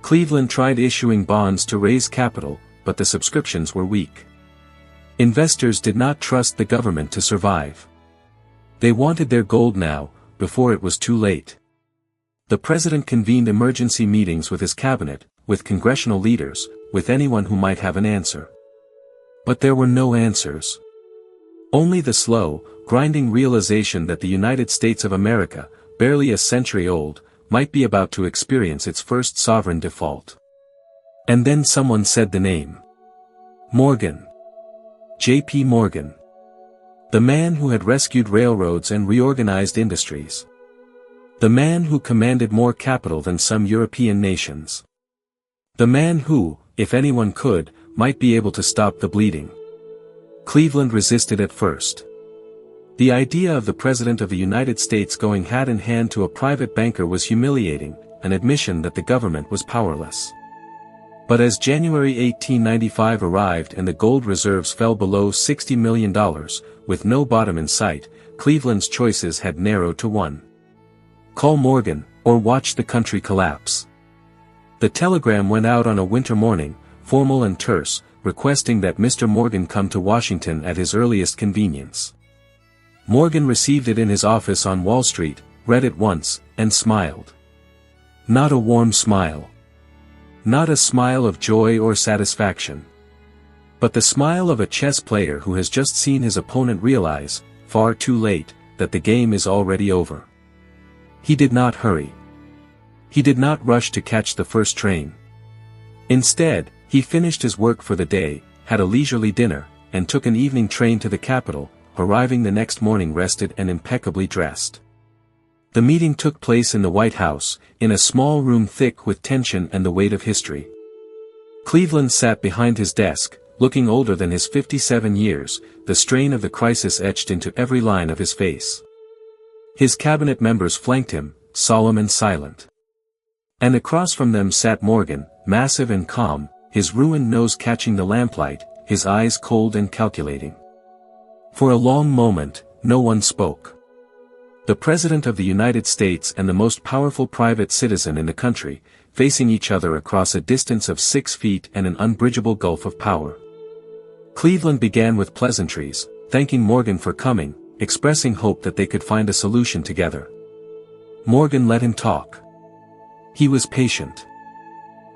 Cleveland tried issuing bonds to raise capital, but the subscriptions were weak. Investors did not trust the government to survive. They wanted their gold now, before it was too late. The president convened emergency meetings with his cabinet, with congressional leaders, with anyone who might have an answer. But there were no answers. Only the slow, grinding realization that the United States of America, barely a century old, might be about to experience its first sovereign default. And then someone said the name. Morgan. J.P. Morgan. The man who had rescued railroads and reorganized industries. The man who commanded more capital than some European nations. The man who, if anyone could, might be able to stop the bleeding. Cleveland resisted at first. The idea of the President of the United States going hand in hand to a private banker was humiliating, an admission that the government was powerless. But as January 1895 arrived and the gold reserves fell below $60 million, with no bottom in sight, Cleveland's choices had narrowed to one. Call Morgan, or watch the country collapse. The telegram went out on a winter morning, formal and terse, requesting that Mr. Morgan come to Washington at his earliest convenience. Morgan received it in his office on Wall Street, read it once, and smiled. Not a warm smile. Not a smile of joy or satisfaction. But the smile of a chess player who has just seen his opponent realize, far too late, that the game is already over. He did not hurry. He did not rush to catch the first train. Instead, he finished his work for the day, had a leisurely dinner, and took an evening train to the capital, arriving the next morning rested and impeccably dressed. The meeting took place in the White House, in a small room thick with tension and the weight of history. Cleveland sat behind his desk, looking older than his 57 years, the strain of the crisis etched into every line of his face. His cabinet members flanked him, solemn and silent. And across from them sat Morgan, massive and calm, his ruined nose catching the lamplight, his eyes cold and calculating. For a long moment, no one spoke. The President of the United States and the most powerful private citizen in the country, facing each other across a distance of 6 feet and an unbridgeable gulf of power. Cleveland began with pleasantries, thanking Morgan for coming, expressing hope that they could find a solution together. Morgan let him talk. He was patient.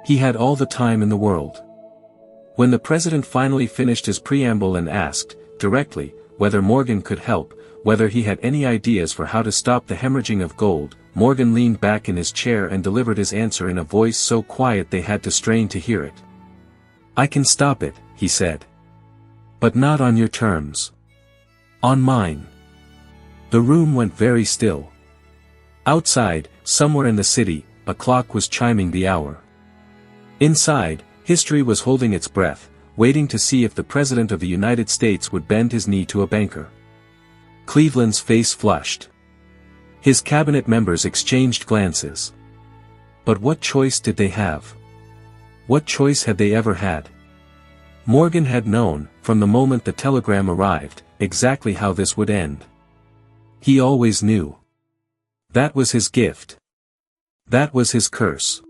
He had all the time in the world. When the President finally finished his preamble and asked, directly, whether Morgan could help, whether he had any ideas for how to stop the hemorrhaging of gold, Morgan leaned back in his chair and delivered his answer in a voice so quiet they had to strain to hear it. "I can stop it," he said. "But not on your terms. On mine." The room went very still. Outside, somewhere in the city, a clock was chiming the hour. Inside, history was holding its breath, waiting to see if the President of the United States would bend his knee to a banker. Cleveland's face flushed. His cabinet members exchanged glances. But what choice did they have? What choice had they ever had? Morgan had known, from the moment the telegram arrived, exactly how this would end. He always knew. That was his gift. That was his curse.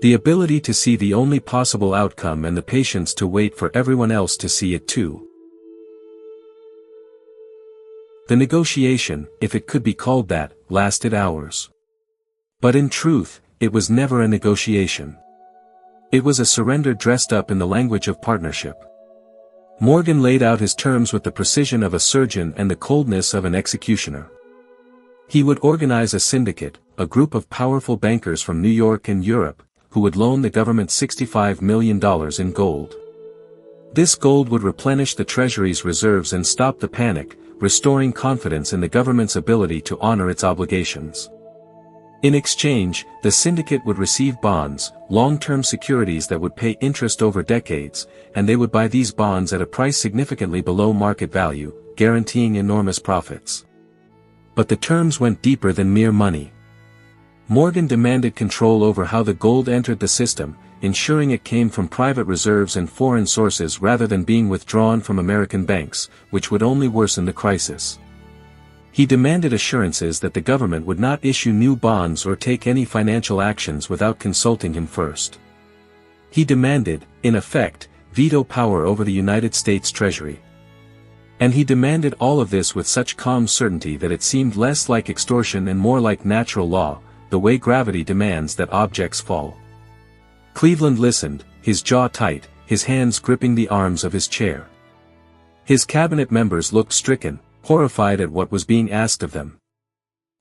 The ability to see the only possible outcome and the patience to wait for everyone else to see it too. The negotiation, if it could be called that, lasted hours. But in truth, it was never a negotiation. It was a surrender dressed up in the language of partnership. Morgan laid out his terms with the precision of a surgeon and the coldness of an executioner. He would organize a syndicate, a group of powerful bankers from New York and Europe, who would loan the government $65 million in gold. This gold would replenish the Treasury's reserves and stop the panic, restoring confidence in the government's ability to honor its obligations. In exchange, the syndicate would receive bonds, long-term securities that would pay interest over decades, and they would buy these bonds at a price significantly below market value, guaranteeing enormous profits. But the terms went deeper than mere money. Morgan demanded control over how the gold entered the system, ensuring it came from private reserves and foreign sources rather than being withdrawn from American banks, which would only worsen the crisis. He demanded assurances that the government would not issue new bonds or take any financial actions without consulting him first. He demanded, in effect, veto power over the United States Treasury. And he demanded all of this with such calm certainty that it seemed less like extortion and more like natural law, the way gravity demands that objects fall. Cleveland listened, his jaw tight, his hands gripping the arms of his chair. His cabinet members looked stricken, horrified at what was being asked of them.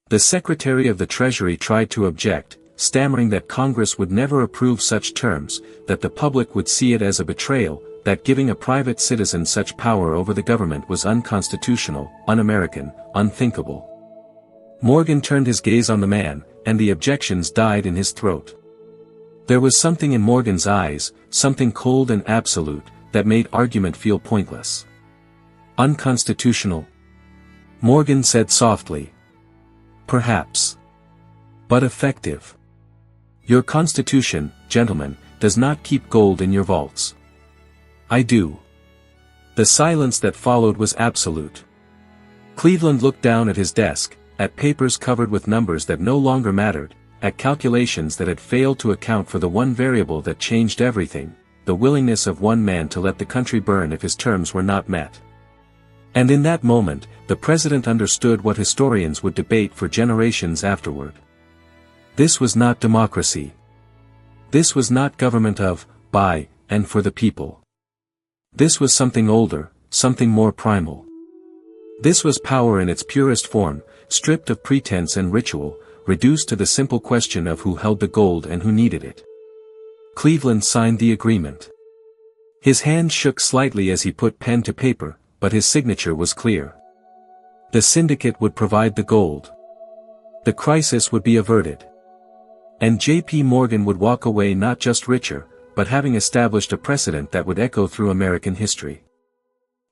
The Secretary of the Treasury tried to object, stammering that Congress would never approve such terms, that the public would see it as a betrayal, that giving a private citizen such power over the government was unconstitutional, un-American, unthinkable. Morgan turned his gaze on the man, and the objections died in his throat. There was something in Morgan's eyes, something cold and absolute, that made argument feel pointless. Unconstitutional? Morgan said softly. Perhaps. But effective. Your Constitution, gentlemen, does not keep gold in your vaults. I do. The silence that followed was absolute. Cleveland looked down at his desk, at papers covered with numbers that no longer mattered, at calculations that had failed to account for the one variable that changed everything, the willingness of one man to let the country burn if his terms were not met. And in that moment, the president understood what historians would debate for generations afterward. This was not democracy. This was not government of, by, and for the people. This was something older, something more primal. This was power in its purest form, stripped of pretense and ritual, reduced to the simple question of who held the gold and who needed it. Cleveland signed the agreement. His hand shook slightly as he put pen to paper, but his signature was clear. The syndicate would provide the gold. The crisis would be averted. And J.P. Morgan would walk away not just richer, but having established a precedent that would echo through American history.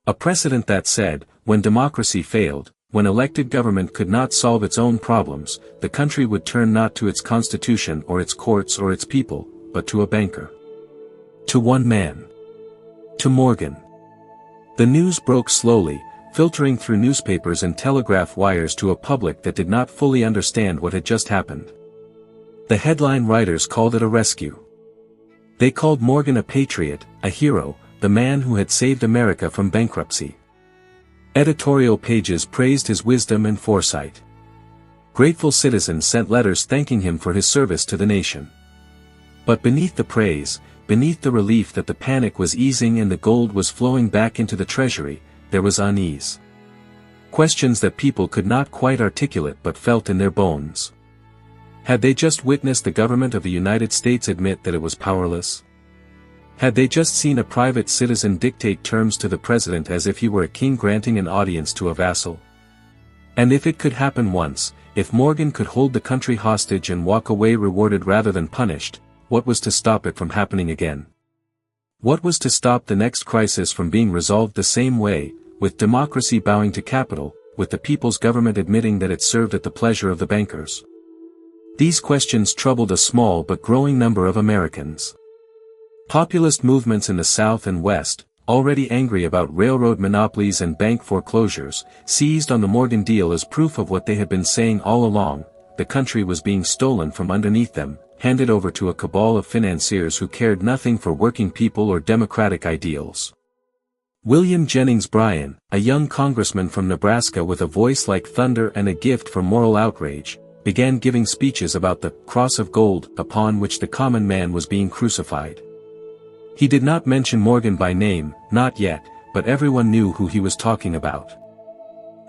A precedent that said, when democracy failed, when elected government could not solve its own problems, the country would turn not to its constitution or its courts or its people, but to a banker. To one man. To Morgan. The news broke slowly, filtering through newspapers and telegraph wires to a public that did not fully understand what had just happened. The headline writers called it a rescue. They called Morgan a patriot, a hero, the man who had saved America from bankruptcy. Editorial pages praised his wisdom and foresight. Grateful citizens sent letters thanking him for his service to the nation. But beneath the praise, beneath the relief that the panic was easing and the gold was flowing back into the treasury, there was unease. Questions that people could not quite articulate but felt in their bones. Had they just witnessed the government of the United States admit that it was powerless? Had they just seen a private citizen dictate terms to the president as if he were a king granting an audience to a vassal? And if it could happen once, if Morgan could hold the country hostage and walk away rewarded rather than punished, what was to stop it from happening again? What was to stop the next crisis from being resolved the same way, with democracy bowing to capital, with the people's government admitting that it served at the pleasure of the bankers? These questions troubled a small but growing number of Americans. Populist movements in the South and West, already angry about railroad monopolies and bank foreclosures, seized on the Morgan deal as proof of what they had been saying all along: the country was being stolen from underneath them, handed over to a cabal of financiers who cared nothing for working people or democratic ideals. William Jennings Bryan, a young congressman from Nebraska with a voice like thunder and a gift for moral outrage, began giving speeches about the cross of gold upon which the common man was being crucified. He did not mention Morgan by name, not yet, but everyone knew who he was talking about.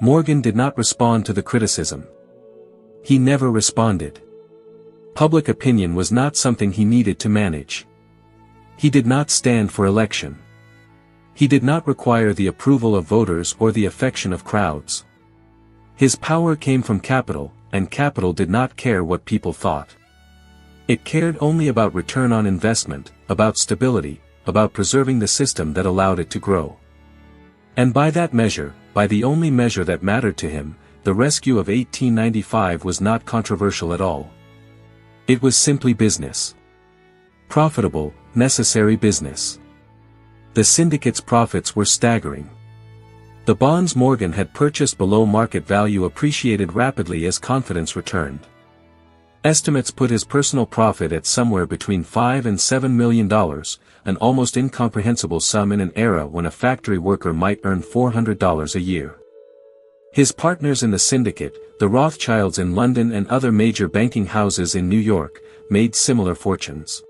Morgan did not respond to the criticism. He never responded. Public opinion was not something he needed to manage. He did not stand for election. He did not require the approval of voters or the affection of crowds. His power came from capital, and capital did not care what people thought. It cared only about return on investment, about stability, about preserving the system that allowed it to grow. And by that measure, by the only measure that mattered to him, the rescue of 1895 was not controversial at all. It was simply business. Profitable, necessary business. The syndicate's profits were staggering. The bonds Morgan had purchased below market value appreciated rapidly as confidence returned. Estimates put his personal profit at somewhere between $5 and $7 million, an almost incomprehensible sum in an era when a factory worker might earn $400 a year. His partners in the syndicate, the Rothschilds in London and other major banking houses in New York, made similar fortunes.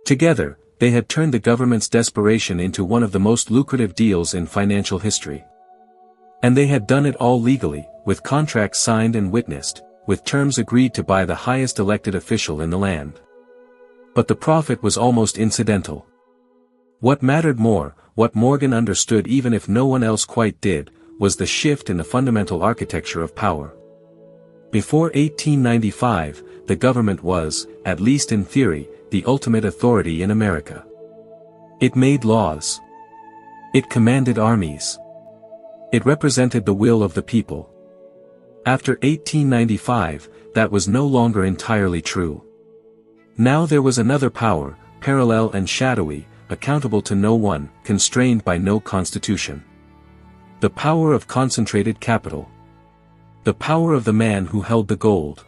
Together, they had turned the government's desperation into one of the most lucrative deals in financial history. And they had done it all legally, with contracts signed and witnessed, with terms agreed to by the highest elected official in the land. But the profit was almost incidental. What mattered more, what Morgan understood even if no one else quite did, was the shift in the fundamental architecture of power. Before 1895, the government was, at least in theory, the ultimate authority in America. It made laws. It commanded armies. It represented the will of the people. After 1895, that was no longer entirely true. Now there was another power, parallel and shadowy, accountable to no one, constrained by no constitution. The power of concentrated capital. The power of the man who held the gold.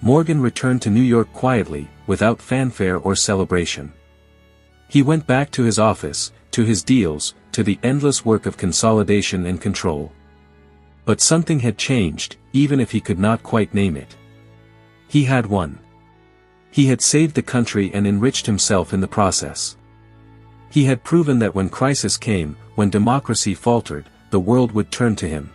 Morgan returned to New York quietly, without fanfare or celebration. He went back to his office, to his deals, to the endless work of consolidation and control. But something had changed, even if he could not quite name it. He had won. He had saved the country and enriched himself in the process. He had proven that when crisis came, when democracy faltered, the world would turn to him.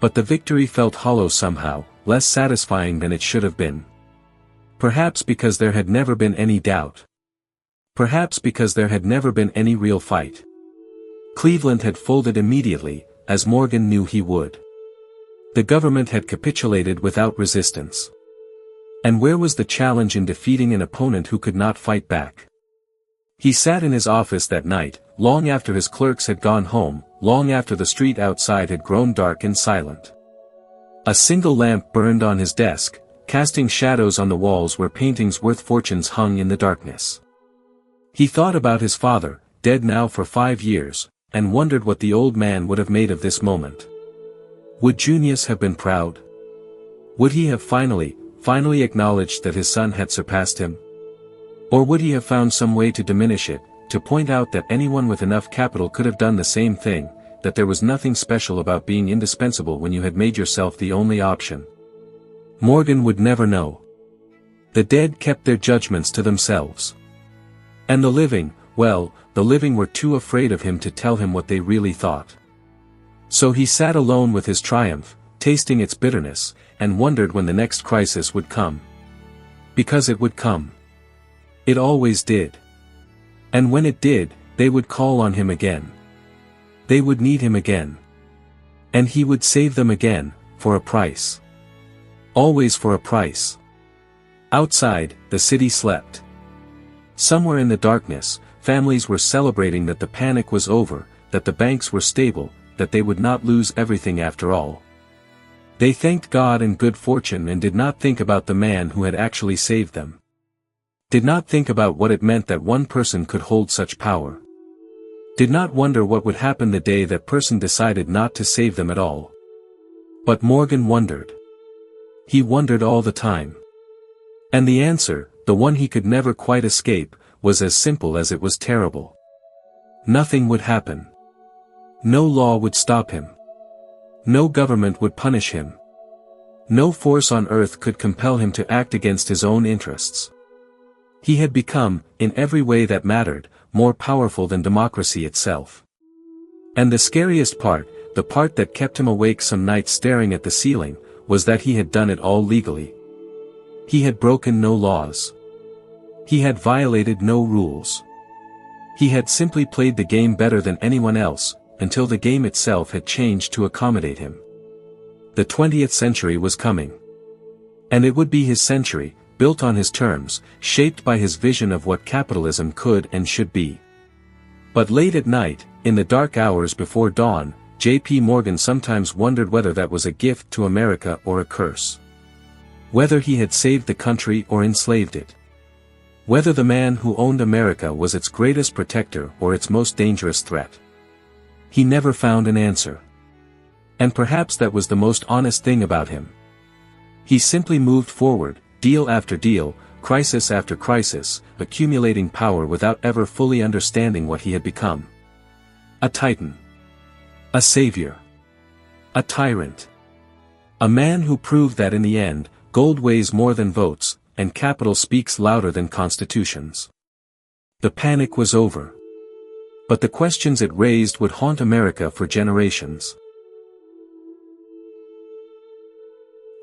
But the victory felt hollow somehow, less satisfying than it should have been. Perhaps because there had never been any doubt. Perhaps because there had never been any real fight. Cleveland had folded immediately, as Morgan knew he would. The government had capitulated without resistance. And where was the challenge in defeating an opponent who could not fight back? He sat in his office that night, long after his clerks had gone home, long after the street outside had grown dark and silent. A single lamp burned on his desk, casting shadows on the walls where paintings worth fortunes hung in the darkness. He thought about his father, dead now for 5 years, and wondered what the old man would have made of this moment. Would Junius have been proud? Would he have finally acknowledged that his son had surpassed him? Or would he have found some way to diminish it, to point out that anyone with enough capital could have done the same thing, that there was nothing special about being indispensable when you had made yourself the only option? Morgan would never know. The dead kept their judgments to themselves. And the living, well, the living were too afraid of him to tell him what they really thought. So he sat alone with his triumph, tasting its bitterness, and wondered when the next crisis would come. Because it would come. It always did. And when it did, they would call on him again. They would need him again. And he would save them again, for a price. Always for a price. Outside, the city slept. Somewhere in the darkness, families were celebrating that the panic was over, that the banks were stable, that they would not lose everything after all. They thanked God and good fortune and did not think about the man who had actually saved them. Did not think about what it meant that one person could hold such power. Did not wonder what would happen the day that person decided not to save them at all. But Morgan wondered. He wondered all the time. And the answer, the one he could never quite escape, was as simple as it was terrible. Nothing would happen. No law would stop him. No government would punish him. No force on earth could compel him to act against his own interests. He had become, in every way that mattered, more powerful than democracy itself. And the scariest part, the part that kept him awake some nights staring at the ceiling, was that he had done it all legally. He had broken no laws. He had violated no rules. He had simply played the game better than anyone else, until the game itself had changed to accommodate him. The 20th century was coming. And it would be his century, built on his terms, shaped by his vision of what capitalism could and should be. But late at night, in the dark hours before dawn, J.P. Morgan sometimes wondered whether that was a gift to America or a curse. Whether he had saved the country or enslaved it. Whether the man who owned America was its greatest protector or its most dangerous threat. He never found an answer. And perhaps that was the most honest thing about him. He simply moved forward, deal after deal, crisis after crisis, accumulating power without ever fully understanding what he had become. A titan. A savior. A tyrant. A man who proved that in the end, gold weighs more than votes, and capital speaks louder than constitutions. The panic was over. But the questions it raised would haunt America for generations.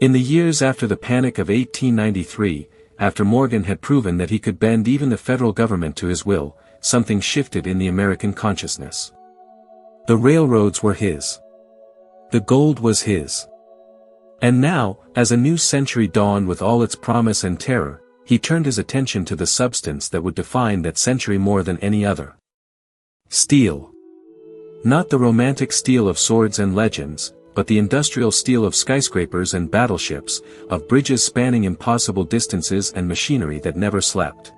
In the years after the Panic of 1893, after Morgan had proven that he could bend even the federal government to his will, something shifted in the American consciousness. The railroads were his. The gold was his. And now, as a new century dawned with all its promise and terror, he turned his attention to the substance that would define that century more than any other. Steel. Not the romantic steel of swords and legends, but the industrial steel of skyscrapers and battleships, of bridges spanning impossible distances and machinery that never slept.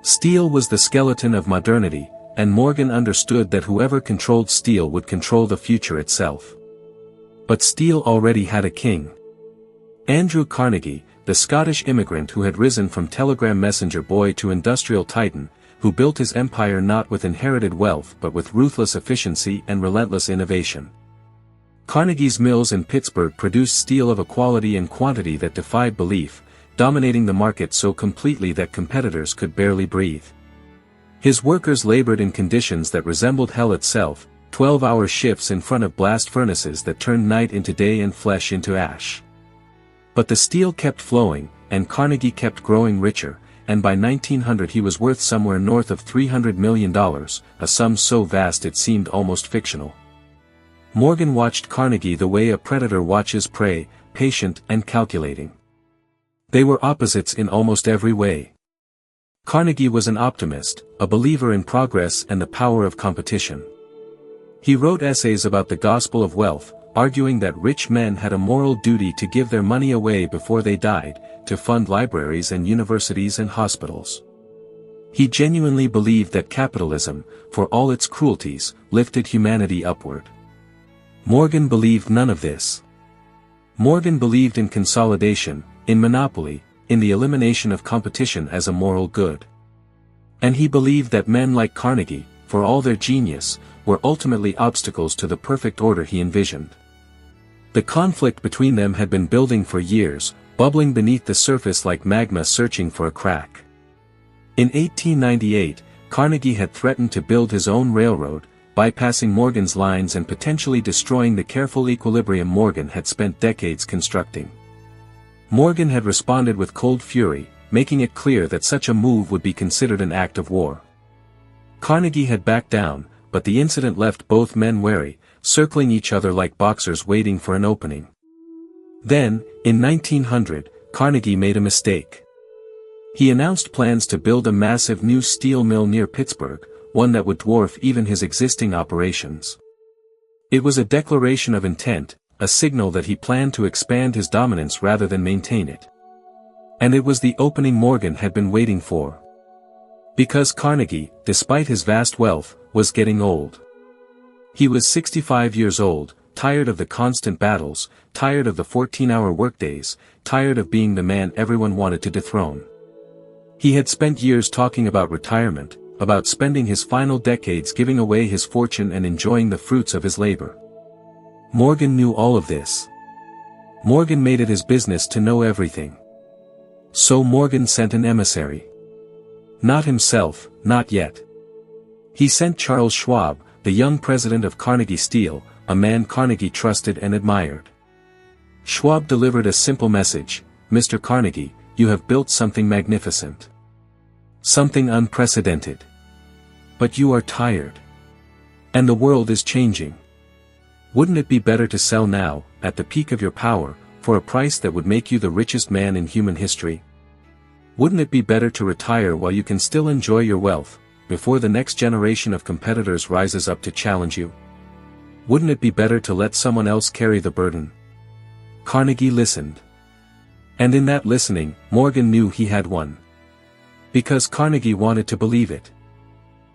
Steel was the skeleton of modernity, and Morgan understood that whoever controlled steel would control the future itself. But steel already had a king. Andrew Carnegie, the Scottish immigrant who had risen from telegram messenger boy to industrial titan, who built his empire not with inherited wealth but with ruthless efficiency and relentless innovation. Carnegie's mills in Pittsburgh produced steel of a quality and quantity that defied belief, dominating the market so completely that competitors could barely breathe. His workers labored in conditions that resembled hell itself, 12-hour shifts in front of blast furnaces that turned night into day and flesh into ash. But the steel kept flowing, and Carnegie kept growing richer, and by 1900 he was worth somewhere north of $300 million, a sum so vast it seemed almost fictional. Morgan watched Carnegie the way a predator watches prey, patient and calculating. They were opposites in almost every way. Carnegie was an optimist, a believer in progress and the power of competition. He wrote essays about the gospel of wealth, arguing that rich men had a moral duty to give their money away before they died, to fund libraries and universities and hospitals. He genuinely believed that capitalism, for all its cruelties, lifted humanity upward. Morgan believed none of this. Morgan believed in consolidation, in monopoly, in the elimination of competition as a moral good. And he believed that men like Carnegie, for all their genius, were ultimately obstacles to the perfect order he envisioned. The conflict between them had been building for years, bubbling beneath the surface like magma searching for a crack. In 1898, Carnegie had threatened to build his own railroad, bypassing Morgan's lines and potentially destroying the careful equilibrium Morgan had spent decades constructing. Morgan had responded with cold fury, making it clear that such a move would be considered an act of war. Carnegie had backed down, but the incident left both men wary, circling each other like boxers waiting for an opening. Then, in 1900, Carnegie made a mistake. He announced plans to build a massive new steel mill near Pittsburgh, one that would dwarf even his existing operations. It was a declaration of intent, a signal that he planned to expand his dominance rather than maintain it. And it was the opening Morgan had been waiting for. Because Carnegie, despite his vast wealth, was getting old. He was 65 years old, tired of the constant battles, tired of the 14-hour workdays, tired of being the man everyone wanted to dethrone. He had spent years talking about retirement, about spending his final decades giving away his fortune and enjoying the fruits of his labor. Morgan knew all of this. Morgan made it his business to know everything. So Morgan sent an emissary. Not himself, not yet. He sent Charles Schwab, the young president of Carnegie Steel, a man Carnegie trusted and admired. Schwab delivered a simple message: Mr. Carnegie, you have built something magnificent. Something unprecedented. But you are tired. And the world is changing. Wouldn't it be better to sell now, at the peak of your power, for a price that would make you the richest man in human history? Wouldn't it be better to retire while you can still enjoy your wealth, before the next generation of competitors rises up to challenge you? Wouldn't it be better to let someone else carry the burden? Carnegie listened. And in that listening, Morgan knew he had won. Because Carnegie wanted to believe it.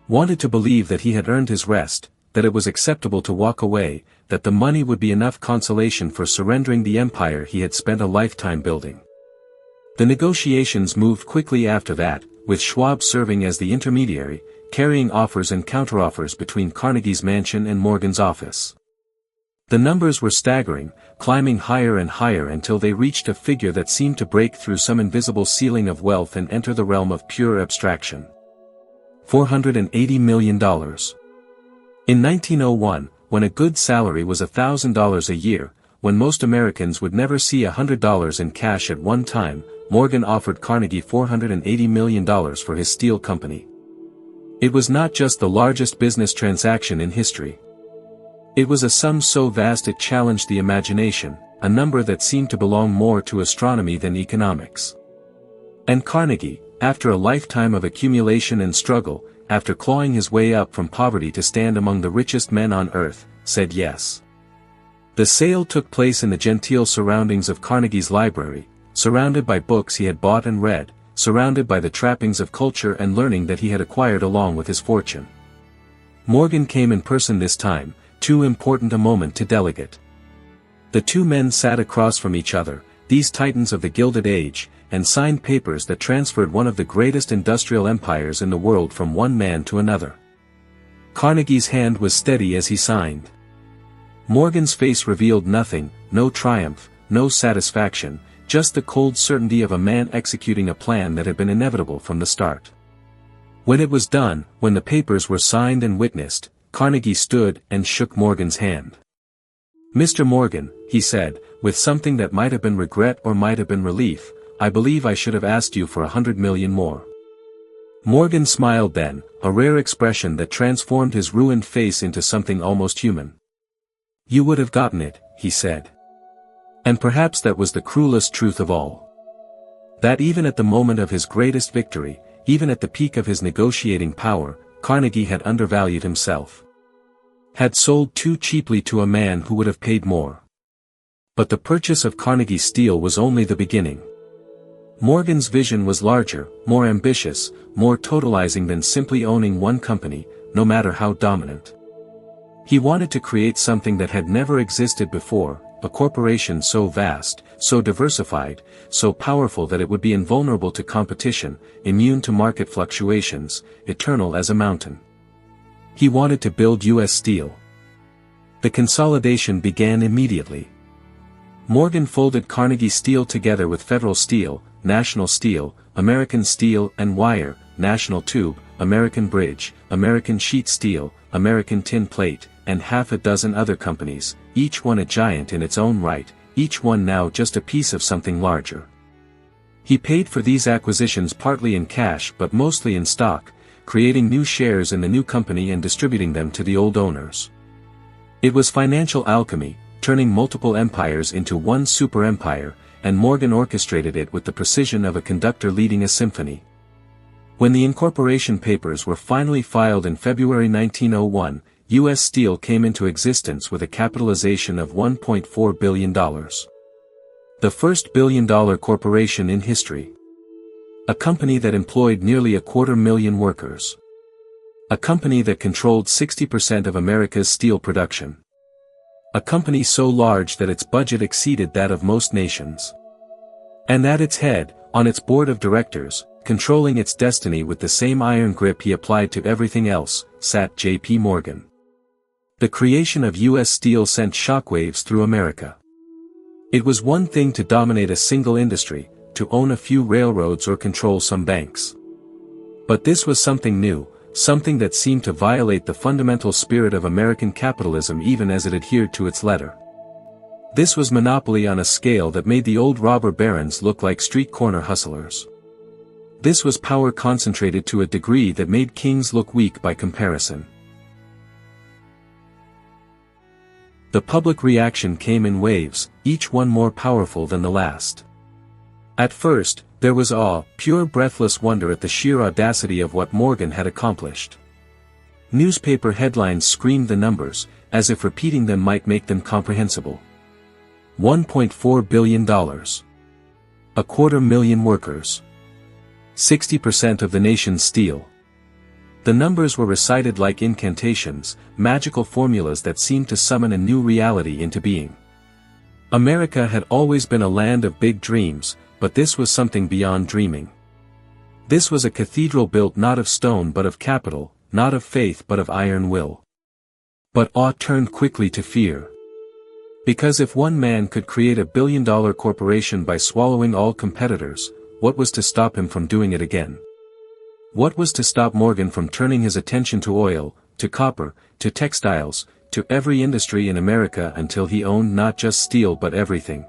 Wanted to believe that he had earned his rest, that it was acceptable to walk away, that the money would be enough consolation for surrendering the empire he had spent a lifetime building. The negotiations moved quickly after that, with Schwab serving as the intermediary, carrying offers and counteroffers between Carnegie's mansion and Morgan's office. The numbers were staggering, climbing higher and higher until they reached a figure that seemed to break through some invisible ceiling of wealth and enter the realm of pure abstraction. $480 million. In 1901, when a good salary was $1,000 a year, when most Americans would never see $100 in cash at one time, Morgan offered Carnegie $480 million for his steel company. It was not just the largest business transaction in history. It was a sum so vast it challenged the imagination, a number that seemed to belong more to astronomy than economics. And Carnegie, after a lifetime of accumulation and struggle, after clawing his way up from poverty to stand among the richest men on earth, said yes. The sale took place in the genteel surroundings of Carnegie's library, surrounded by books he had bought and read, surrounded by the trappings of culture and learning that he had acquired along with his fortune. Morgan came in person this time, too important a moment to delegate. The two men sat across from each other, these titans of the Gilded Age, and signed papers that transferred one of the greatest industrial empires in the world from one man to another. Carnegie's hand was steady as he signed. Morgan's face revealed nothing, no triumph, no satisfaction, just the cold certainty of a man executing a plan that had been inevitable from the start. When it was done, when the papers were signed and witnessed, Carnegie stood and shook Morgan's hand. "Mr. Morgan," he said, with something that might have been regret or might have been relief, "I believe I should have asked you for 100 million more." Morgan smiled then, a rare expression that transformed his ruined face into something almost human. "You would have gotten it," he said. And perhaps that was the cruelest truth of all. That even at the moment of his greatest victory, even at the peak of his negotiating power, Carnegie had undervalued himself. Had sold too cheaply to a man who would have paid more. But the purchase of Carnegie Steel was only the beginning. Morgan's vision was larger, more ambitious, more totalizing than simply owning one company, no matter how dominant. He wanted to create something that had never existed before, a corporation so vast, so diversified, so powerful that it would be invulnerable to competition, immune to market fluctuations, eternal as a mountain. He wanted to build U.S. Steel. The consolidation began immediately. Morgan folded Carnegie Steel together with Federal Steel, National Steel, American Steel and Wire, National Tube, American Bridge, American Sheet Steel, American Tin Plate, and half a dozen other companies, each one a giant in its own right, each one now just a piece of something larger. He paid for these acquisitions partly in cash but mostly in stock, creating new shares in the new company and distributing them to the old owners. It was financial alchemy, turning multiple empires into one super empire, and Morgan orchestrated it with the precision of a conductor leading a symphony. When the incorporation papers were finally filed in February 1901, U.S. Steel came into existence with a capitalization of $1.4 billion. The first billion-dollar corporation in history. A company that employed nearly 250,000 workers. A company that controlled 60% of America's steel production. A company so large that its budget exceeded that of most nations. And at its head, on its board of directors, controlling its destiny with the same iron grip he applied to everything else, sat J.P. Morgan. The creation of U.S. Steel sent shockwaves through America. It was one thing to dominate a single industry, to own a few railroads or control some banks. But this was something new, something that seemed to violate the fundamental spirit of American capitalism even as it adhered to its letter. This was monopoly on a scale that made the old robber barons look like street corner hustlers. This was power concentrated to a degree that made kings look weak by comparison. The public reaction came in waves, each one more powerful than the last. At first, there was awe, pure breathless wonder at the sheer audacity of what Morgan had accomplished. Newspaper headlines screamed the numbers, as if repeating them might make them comprehensible. $1.4 billion. 250,000 workers. 60% of the nation's steel. The numbers were recited like incantations, magical formulas that seemed to summon a new reality into being. America had always been a land of big dreams, but this was something beyond dreaming. This was a cathedral built not of stone but of capital, not of faith but of iron will. But awe turned quickly to fear. Because if one man could create a billion-dollar corporation by swallowing all competitors, what was to stop him from doing it again? What was to stop Morgan from turning his attention to oil, to copper, to textiles, to every industry in America until he owned not just steel but everything?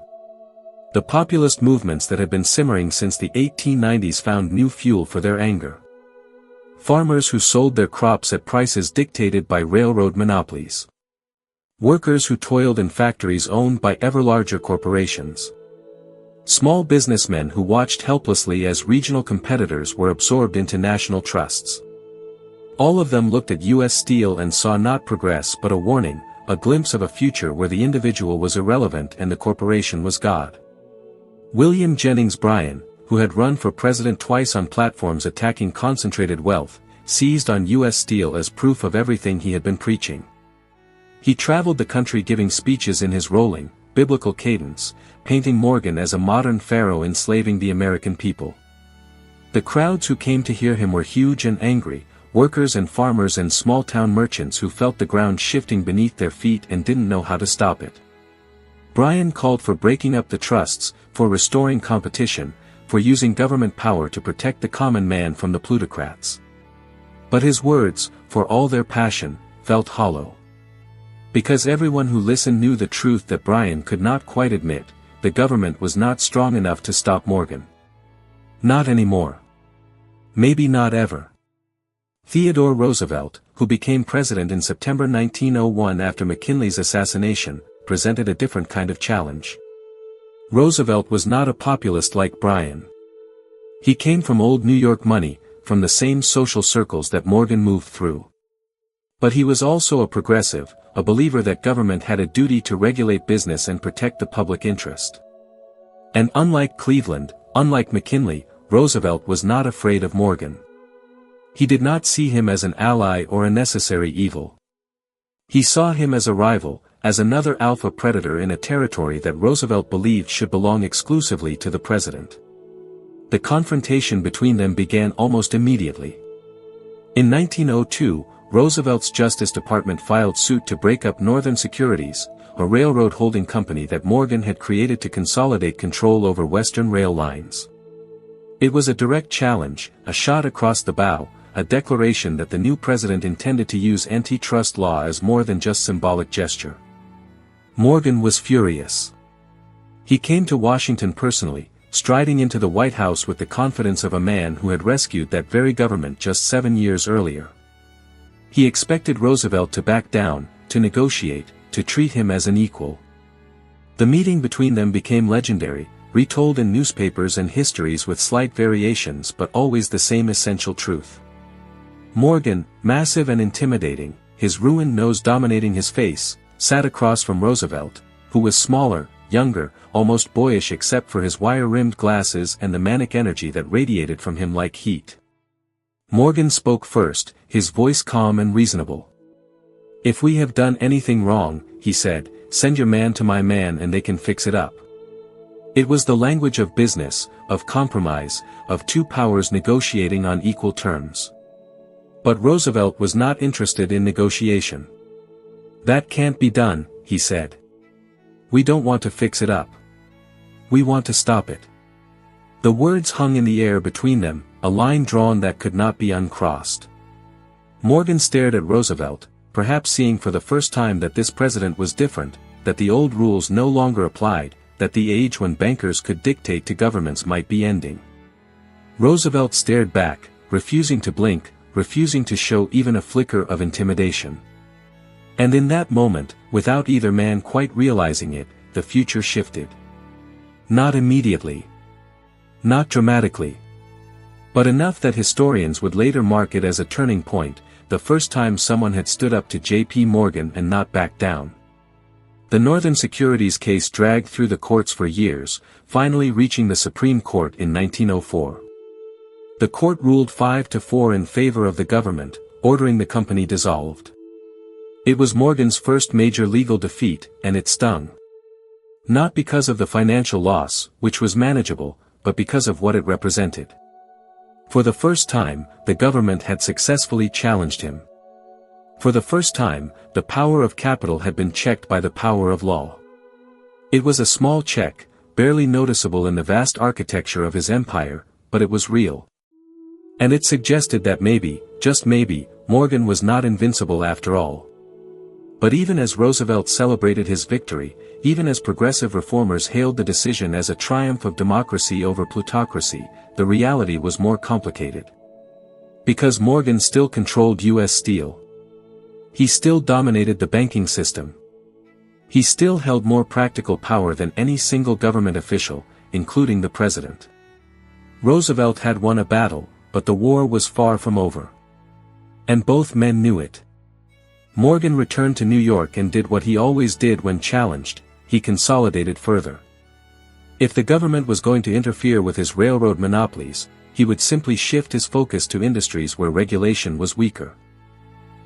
The populist movements that had been simmering since the 1890s found new fuel for their anger. Farmers who sold their crops at prices dictated by railroad monopolies. Workers who toiled in factories owned by ever larger corporations. Small businessmen who watched helplessly as regional competitors were absorbed into national trusts. All of them looked at U.S. Steel and saw not progress but a warning, a glimpse of a future where the individual was irrelevant and the corporation was God. William Jennings Bryan, who had run for president twice on platforms attacking concentrated wealth, seized on U.S. Steel as proof of everything he had been preaching. He traveled the country giving speeches in his rolling, biblical cadence, painting Morgan as a modern pharaoh enslaving the American people. The crowds who came to hear him were huge and angry, workers and farmers and small-town merchants who felt the ground shifting beneath their feet and didn't know how to stop it. Bryan called for breaking up the trusts, for restoring competition, for using government power to protect the common man from the plutocrats. But his words, for all their passion, felt hollow. Because everyone who listened knew the truth that Bryan could not quite admit, the government was not strong enough to stop Morgan. Not anymore. Maybe not ever. Theodore Roosevelt, who became president in September 1901 after McKinley's assassination, presented a different kind of challenge. Roosevelt was not a populist like Bryan. He came from old New York money, from the same social circles that Morgan moved through. But he was also a progressive, a believer that government had a duty to regulate business and protect the public interest. And unlike Cleveland, unlike McKinley, Roosevelt was not afraid of Morgan. He did not see him as an ally or a necessary evil. He saw him as a rival, as another alpha predator in a territory that Roosevelt believed should belong exclusively to the president. The confrontation between them began almost immediately. In 1902, Roosevelt's Justice Department filed suit to break up Northern Securities, a railroad holding company that Morgan had created to consolidate control over Western rail lines. It was a direct challenge, a shot across the bow, a declaration that the new president intended to use antitrust law as more than just symbolic gesture. Morgan was furious. He came to Washington personally, striding into the White House with the confidence of a man who had rescued that very government just 7 years earlier. He expected Roosevelt to back down, to negotiate, to treat him as an equal. The meeting between them became legendary, retold in newspapers and histories with slight variations but always the same essential truth. Morgan, massive and intimidating, his ruined nose dominating his face, sat across from Roosevelt, who was smaller, younger, almost boyish except for his wire-rimmed glasses and the manic energy that radiated from him like heat. Morgan spoke first, his voice calm and reasonable. "If we have done anything wrong," he said, "send your man to my man and they can fix it up." It was the language of business, of compromise, of two powers negotiating on equal terms. But Roosevelt was not interested in negotiation. "That can't be done," he said. "We don't want to fix it up. We want to stop it." The words hung in the air between them, a line drawn that could not be uncrossed. Morgan stared at Roosevelt, perhaps seeing for the first time that this president was different, that the old rules no longer applied, that the age when bankers could dictate to governments might be ending. Roosevelt stared back, refusing to blink, refusing to show even a flicker of intimidation. And in that moment, without either man quite realizing it, the future shifted. Not immediately. Not dramatically. But enough that historians would later mark it as a turning point, the first time someone had stood up to J.P. Morgan and not backed down. The Northern Securities case dragged through the courts for years, finally reaching the Supreme Court in 1904. The court ruled 5-4 in favor of the government, ordering the company dissolved. It was Morgan's first major legal defeat, and it stung. Not because of the financial loss, which was manageable, but because of what it represented. For the first time, the government had successfully challenged him. For the first time, the power of capital had been checked by the power of law. It was a small check, barely noticeable in the vast architecture of his empire, but it was real. And it suggested that maybe, just maybe, Morgan was not invincible after all. But even as Roosevelt celebrated his victory, even as progressive reformers hailed the decision as a triumph of democracy over plutocracy, the reality was more complicated. Because Morgan still controlled U.S. Steel. He still dominated the banking system. He still held more practical power than any single government official, including the president. Roosevelt had won a battle, but the war was far from over. And both men knew it. Morgan returned to New York and did what he always did when challenged, he consolidated further. If the government was going to interfere with his railroad monopolies, he would simply shift his focus to industries where regulation was weaker.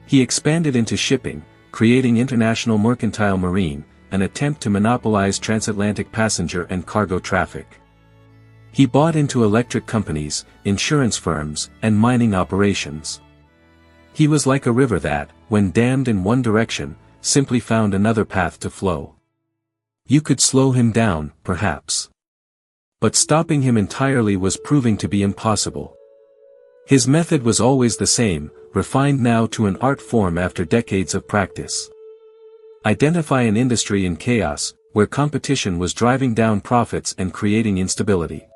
He expanded into shipping, creating International Mercantile Marine, an attempt to monopolize transatlantic passenger and cargo traffic. He bought into electric companies, insurance firms, and mining operations. He was like a river that, when dammed in one direction, simply found another path to flow. You could slow him down, perhaps. But stopping him entirely was proving to be impossible. His method was always the same, refined now to an art form after decades of practice. Identify an industry in chaos, where competition was driving down profits and creating instability.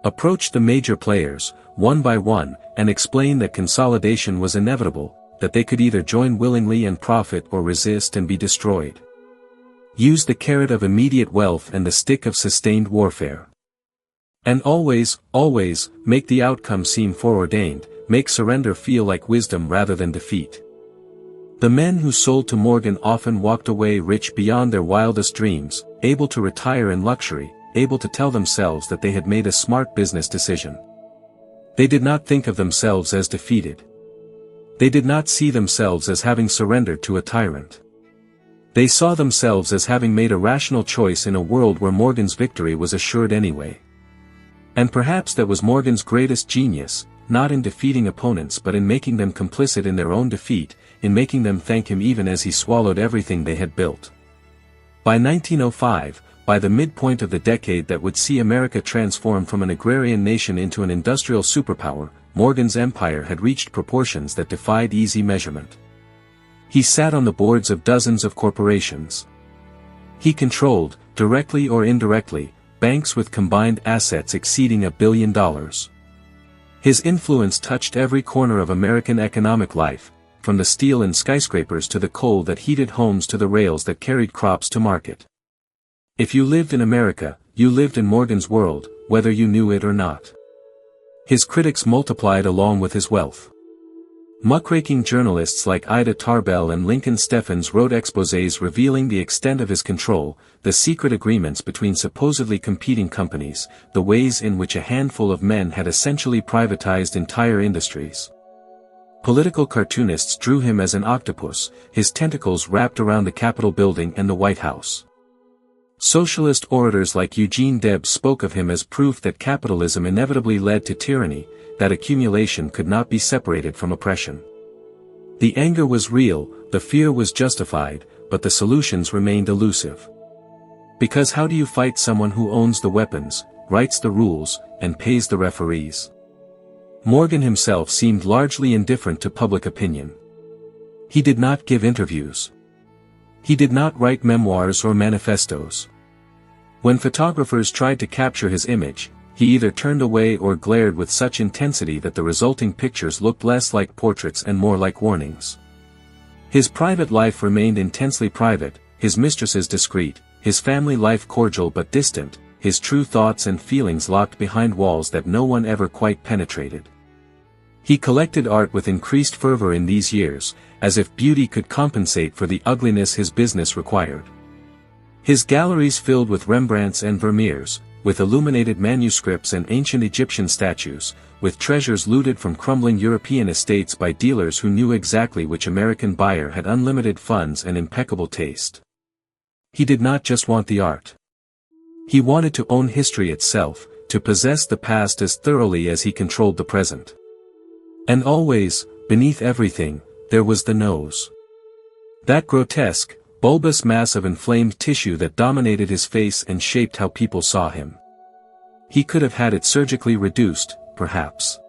Approach the major players, one by one, and explain that consolidation was inevitable, that they could either join willingly and profit or resist and be destroyed. Use the carrot of immediate wealth and the stick of sustained warfare. And always, always, make the outcome seem foreordained, make surrender feel like wisdom rather than defeat. The men who sold to Morgan often walked away rich beyond their wildest dreams, able to retire in luxury, able to tell themselves that they had made a smart business decision. They did not think of themselves as defeated. They did not see themselves as having surrendered to a tyrant. They saw themselves as having made a rational choice in a world where Morgan's victory was assured anyway. And perhaps that was Morgan's greatest genius, not in defeating opponents but in making them complicit in their own defeat, in making them thank him even as he swallowed everything they had built. By 1905, by the midpoint of the decade that would see America transform from an agrarian nation into an industrial superpower, Morgan's empire had reached proportions that defied easy measurement. He sat on the boards of dozens of corporations. He controlled, directly or indirectly, banks with combined assets exceeding $1 billion. His influence touched every corner of American economic life, from the steel and skyscrapers to the coal that heated homes to the rails that carried crops to market. If you lived in America, you lived in Morgan's world, whether you knew it or not. His critics multiplied along with his wealth. Muckraking journalists like Ida Tarbell and Lincoln Steffens wrote exposés revealing the extent of his control, the secret agreements between supposedly competing companies, the ways in which a handful of men had essentially privatized entire industries. Political cartoonists drew him as an octopus, his tentacles wrapped around the Capitol building and the White House. Socialist orators like Eugene Debs spoke of him as proof that capitalism inevitably led to tyranny, that accumulation could not be separated from oppression. The anger was real, the fear was justified, but the solutions remained elusive. Because how do you fight someone who owns the weapons, writes the rules, and pays the referees? Morgan himself seemed largely indifferent to public opinion. He did not give interviews. He did not write memoirs or manifestos. When photographers tried to capture his image, he either turned away or glared with such intensity that the resulting pictures looked less like portraits and more like warnings. His private life remained intensely private, his mistresses discreet, his family life cordial but distant, his true thoughts and feelings locked behind walls that no one ever quite penetrated. He collected art with increased fervor in these years, as if beauty could compensate for the ugliness his business required. His galleries filled with Rembrandts and Vermeers, with illuminated manuscripts and ancient Egyptian statues, with treasures looted from crumbling European estates by dealers who knew exactly which American buyer had unlimited funds and impeccable taste. He did not just want the art. He wanted to own history itself, to possess the past as thoroughly as he controlled the present. And always, beneath everything, there was the nose. That grotesque, bulbous mass of inflamed tissue that dominated his face and shaped how people saw him. He could have had it surgically reduced, perhaps.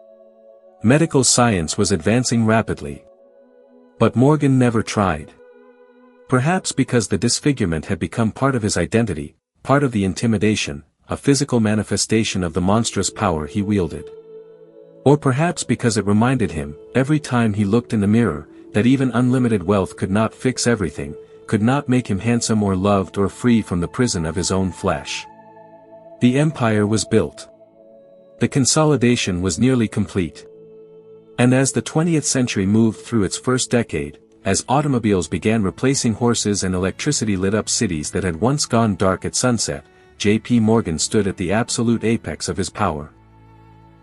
Medical science was advancing rapidly. But Morgan never tried. Perhaps because the disfigurement had become part of his identity, part of the intimidation, a physical manifestation of the monstrous power he wielded. Or perhaps because it reminded him, every time he looked in the mirror, that even unlimited wealth could not fix everything, could not make him handsome or loved or free from the prison of his own flesh. The empire was built. The consolidation was nearly complete. And as the 20th century moved through its first decade, as automobiles began replacing horses and electricity lit up cities that had once gone dark at sunset, J.P. Morgan stood at the absolute apex of his power.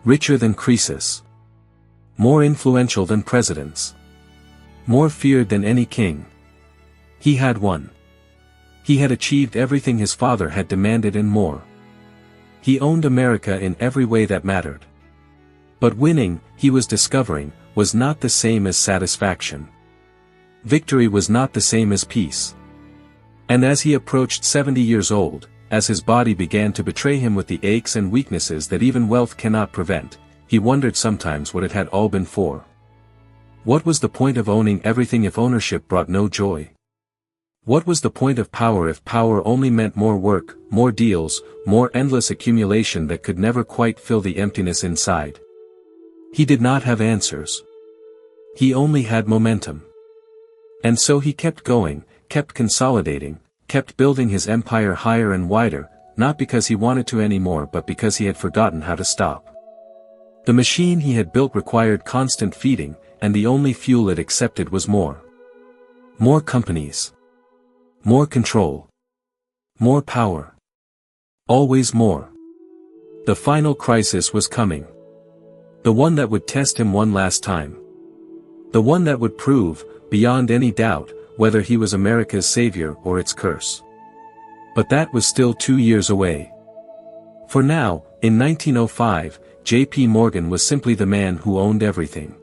Richer than Croesus. More influential than presidents. More feared than any king. He had won. He had achieved everything his father had demanded and more. He owned America in every way that mattered. But winning, he was discovering, was not the same as satisfaction. Victory was not the same as peace. And as he approached 70 years old, as his body began to betray him with the aches and weaknesses that even wealth cannot prevent, he wondered sometimes what it had all been for. What was the point of owning everything if ownership brought no joy? What was the point of power if power only meant more work, more deals, more endless accumulation that could never quite fill the emptiness inside? He did not have answers. He only had momentum. And so he kept going, kept consolidating, kept building his empire higher and wider, not because he wanted to anymore but because he had forgotten how to stop. The machine he had built required constant feeding, and the only fuel it accepted was more. More companies. More control. More power. Always more. The final crisis was coming. The one that would test him one last time. The one that would prove, beyond any doubt, whether he was America's savior or its curse. But that was still 2 years away. For now, in 1905, J.P. Morgan was simply the man who owned everything.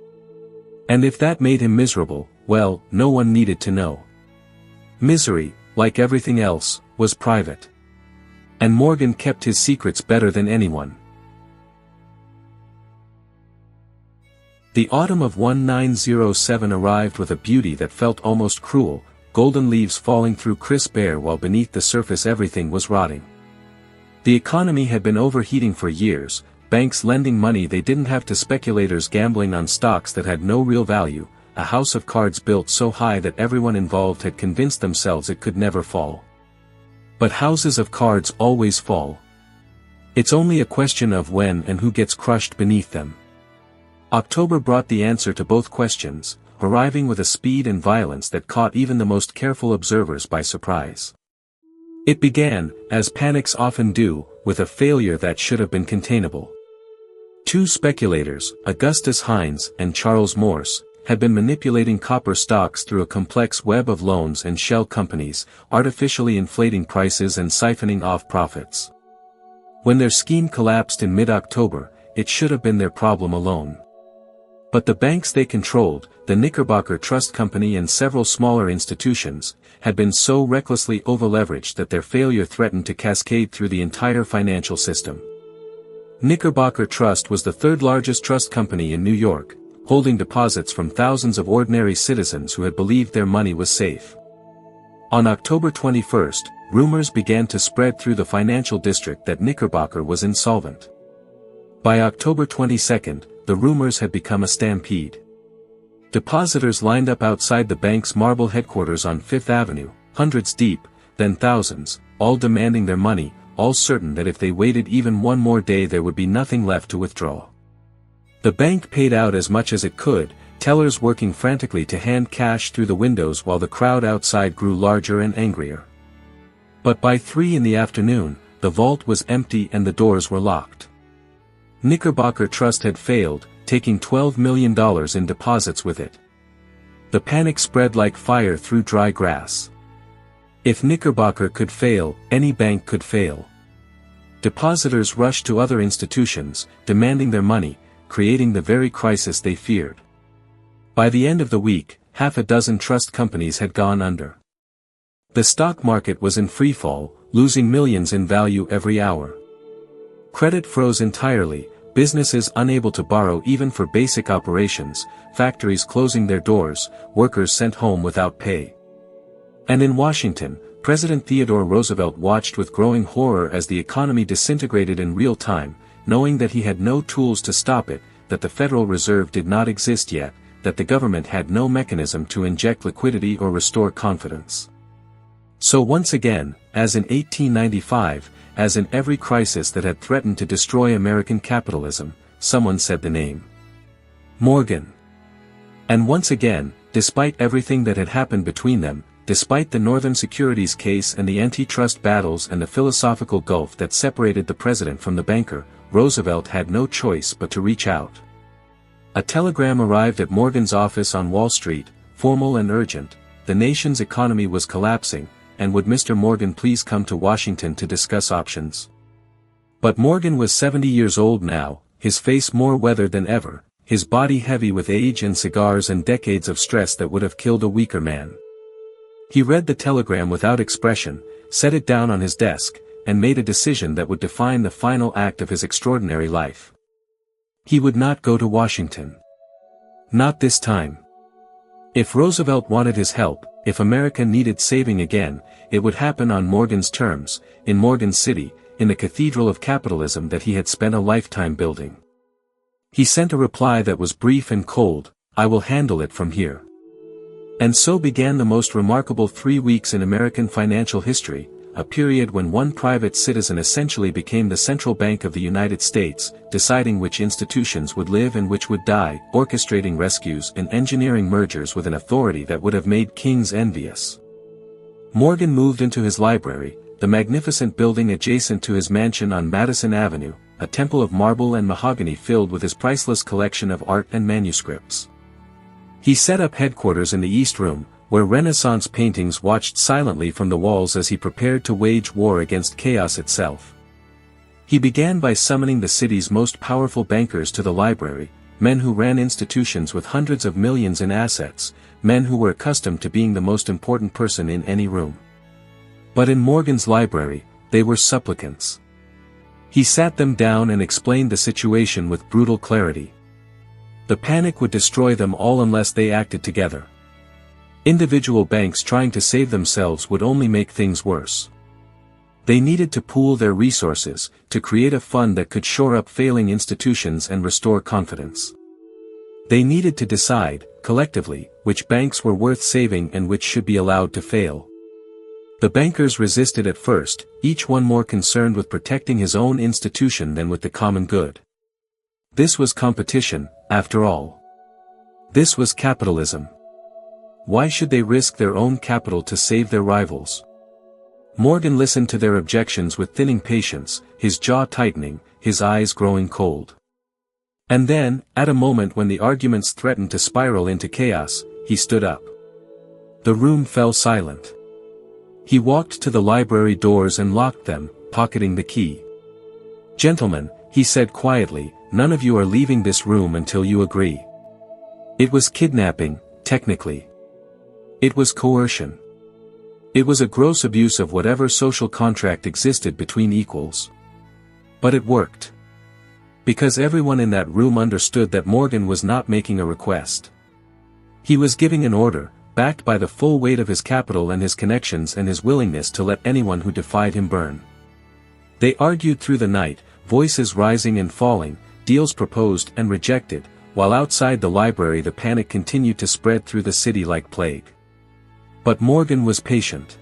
And if that made him miserable, well, no one needed to know. Misery, like everything else, was private. And Morgan kept his secrets better than anyone. The autumn of 1907 arrived with a beauty that felt almost cruel, golden leaves falling through crisp air while beneath the surface everything was rotting. The economy had been overheating for years, banks lending money they didn't have to speculators gambling on stocks that had no real value, a house of cards built so high that everyone involved had convinced themselves it could never fall. But houses of cards always fall. It's only a question of when and who gets crushed beneath them. October brought the answer to both questions, arriving with a speed and violence that caught even the most careful observers by surprise. It began, as panics often do, with a failure that should have been containable. Two speculators, Augustus Hines and Charles Morse, had been manipulating copper stocks through a complex web of loans and shell companies, artificially inflating prices and siphoning off profits. When their scheme collapsed in mid-October, it should have been their problem alone. But the banks they controlled, the Knickerbocker Trust Company and several smaller institutions, had been so recklessly over-leveraged that their failure threatened to cascade through the entire financial system. Knickerbocker Trust was the third largest trust company in New York, holding deposits from thousands of ordinary citizens who had believed their money was safe. On October 21st, rumors began to spread through the financial district that Knickerbocker was insolvent. By October 22nd, the rumors had become a stampede. Depositors lined up outside the bank's marble headquarters on Fifth Avenue, hundreds deep, then thousands, all demanding their money, all certain that if they waited even one more day there would be nothing left to withdraw. The bank paid out as much as it could, tellers working frantically to hand cash through the windows while the crowd outside grew larger and angrier. But by 3 in the afternoon, the vault was empty and the doors were locked. Knickerbocker Trust had failed, taking $12 million in deposits with it. The panic spread like fire through dry grass. If Knickerbocker could fail, any bank could fail. Depositors rushed to other institutions, demanding their money, creating the very crisis they feared. By the end of the week, half a dozen trust companies had gone under. The stock market was in freefall, losing millions in value every hour. Credit froze entirely, businesses unable to borrow even for basic operations, factories closing their doors, workers sent home without pay. And in Washington, President Theodore Roosevelt watched with growing horror as the economy disintegrated in real time, knowing that he had no tools to stop it, that the Federal Reserve did not exist yet, that the government had no mechanism to inject liquidity or restore confidence. So once again, as in 1895, as in every crisis that had threatened to destroy American capitalism, someone said the name. Morgan. And once again, despite everything that had happened between them, despite the Northern Securities case and the antitrust battles and the philosophical gulf that separated the president from the banker, Roosevelt had no choice but to reach out. A telegram arrived at Morgan's office on Wall Street, formal and urgent. The nation's economy was collapsing, and would Mr. Morgan please come to Washington to discuss options? But Morgan was 70 years old now, his face more weathered than ever, his body heavy with age and cigars and decades of stress that would have killed a weaker man. He read the telegram without expression, set it down on his desk, and made a decision that would define the final act of his extraordinary life. He would not go to Washington. Not this time. If Roosevelt wanted his help, if America needed saving again, it would happen on Morgan's terms, in Morgan City, in the cathedral of capitalism that he had spent a lifetime building. He sent a reply that was brief and cold: "I will handle it from here." And so began the most remarkable 3 weeks in American financial history, a period when one private citizen essentially became the central bank of the United States, deciding which institutions would live and which would die, orchestrating rescues and engineering mergers with an authority that would have made kings envious. Morgan moved into his library, the magnificent building adjacent to his mansion on Madison Avenue, a temple of marble and mahogany filled with his priceless collection of art and manuscripts. He set up headquarters in the East Room, where Renaissance paintings watched silently from the walls as he prepared to wage war against chaos itself. He began by summoning the city's most powerful bankers to the library, men who ran institutions with hundreds of millions in assets, men who were accustomed to being the most important person in any room. But in Morgan's library, they were supplicants. He sat them down and explained the situation with brutal clarity. The panic would destroy them all unless they acted together. Individual banks trying to save themselves would only make things worse. They needed to pool their resources, to create a fund that could shore up failing institutions and restore confidence. They needed to decide, collectively, which banks were worth saving and which should be allowed to fail. The bankers resisted at first, each one more concerned with protecting his own institution than with the common good. This was competition, after all. This was capitalism. Why should they risk their own capital to save their rivals? Morgan listened to their objections with thinning patience, his jaw tightening, his eyes growing cold. And then, at a moment when the arguments threatened to spiral into chaos, he stood up. The room fell silent. He walked to the library doors and locked them, pocketing the key. "Gentlemen," he said quietly, "none of you are leaving this room until you agree." It was kidnapping, technically. It was coercion. It was a gross abuse of whatever social contract existed between equals. But it worked. Because everyone in that room understood that Morgan was not making a request. He was giving an order, backed by the full weight of his capital and his connections and his willingness to let anyone who defied him burn. They argued through the night, voices rising and falling, deals proposed and rejected, while outside the library the panic continued to spread through the city like plague. But Morgan was patient.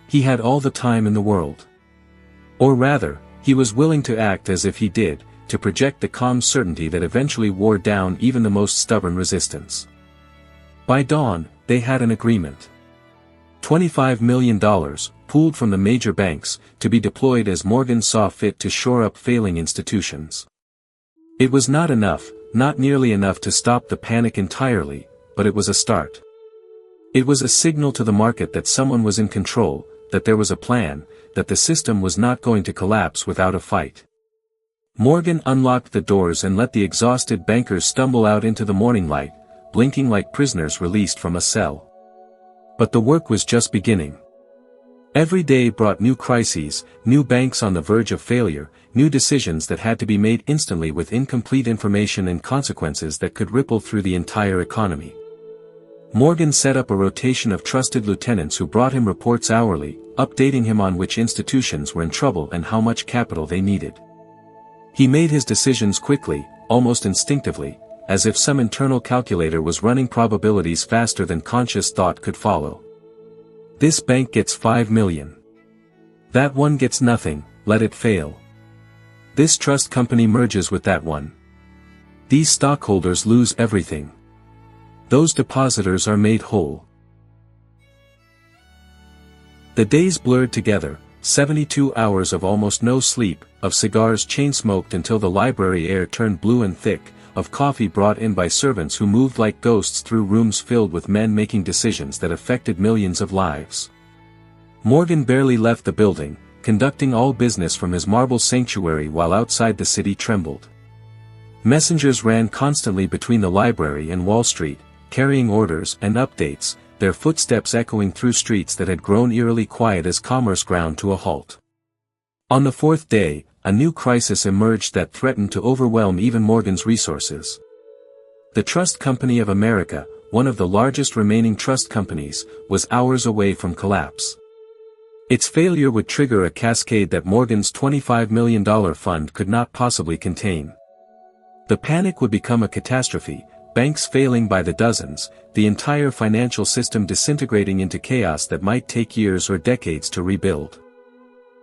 He had all the time in the world. Or rather, he was willing to act as if he did, to project the calm certainty that eventually wore down even the most stubborn resistance. By dawn, they had an agreement. $25 million, pooled from the major banks, to be deployed as Morgan saw fit to shore up failing institutions. It was not enough, not nearly enough to stop the panic entirely, but it was a start. It was a signal to the market that someone was in control, that there was a plan, that the system was not going to collapse without a fight. Morgan unlocked the doors and let the exhausted bankers stumble out into the morning light, blinking like prisoners released from a cell. But the work was just beginning. Every day brought new crises, new banks on the verge of failure, new decisions that had to be made instantly with incomplete information and consequences that could ripple through the entire economy. Morgan set up a rotation of trusted lieutenants who brought him reports hourly, updating him on which institutions were in trouble and how much capital they needed. He made his decisions quickly, almost instinctively, as if some internal calculator was running probabilities faster than conscious thought could follow. This bank gets $5 million. That one gets nothing, let it fail. This trust company merges with that one. These stockholders lose everything. Those depositors are made whole. The days blurred together, 72 hours of almost no sleep, of cigars chain-smoked until the library air turned blue and thick, of coffee brought in by servants who moved like ghosts through rooms filled with men making decisions that affected millions of lives. Morgan barely left the building, conducting all business from his marble sanctuary while outside the city trembled. Messengers ran constantly between the library and Wall Street, carrying orders and updates, their footsteps echoing through streets that had grown eerily quiet as commerce ground to a halt. On the fourth day, a new crisis emerged that threatened to overwhelm even Morgan's resources. The Trust Company of America, one of the largest remaining trust companies, was hours away from collapse. Its failure would trigger a cascade that Morgan's $25 million fund could not possibly contain. The panic would become a catastrophe, banks failing by the dozens, the entire financial system disintegrating into chaos that might take years or decades to rebuild.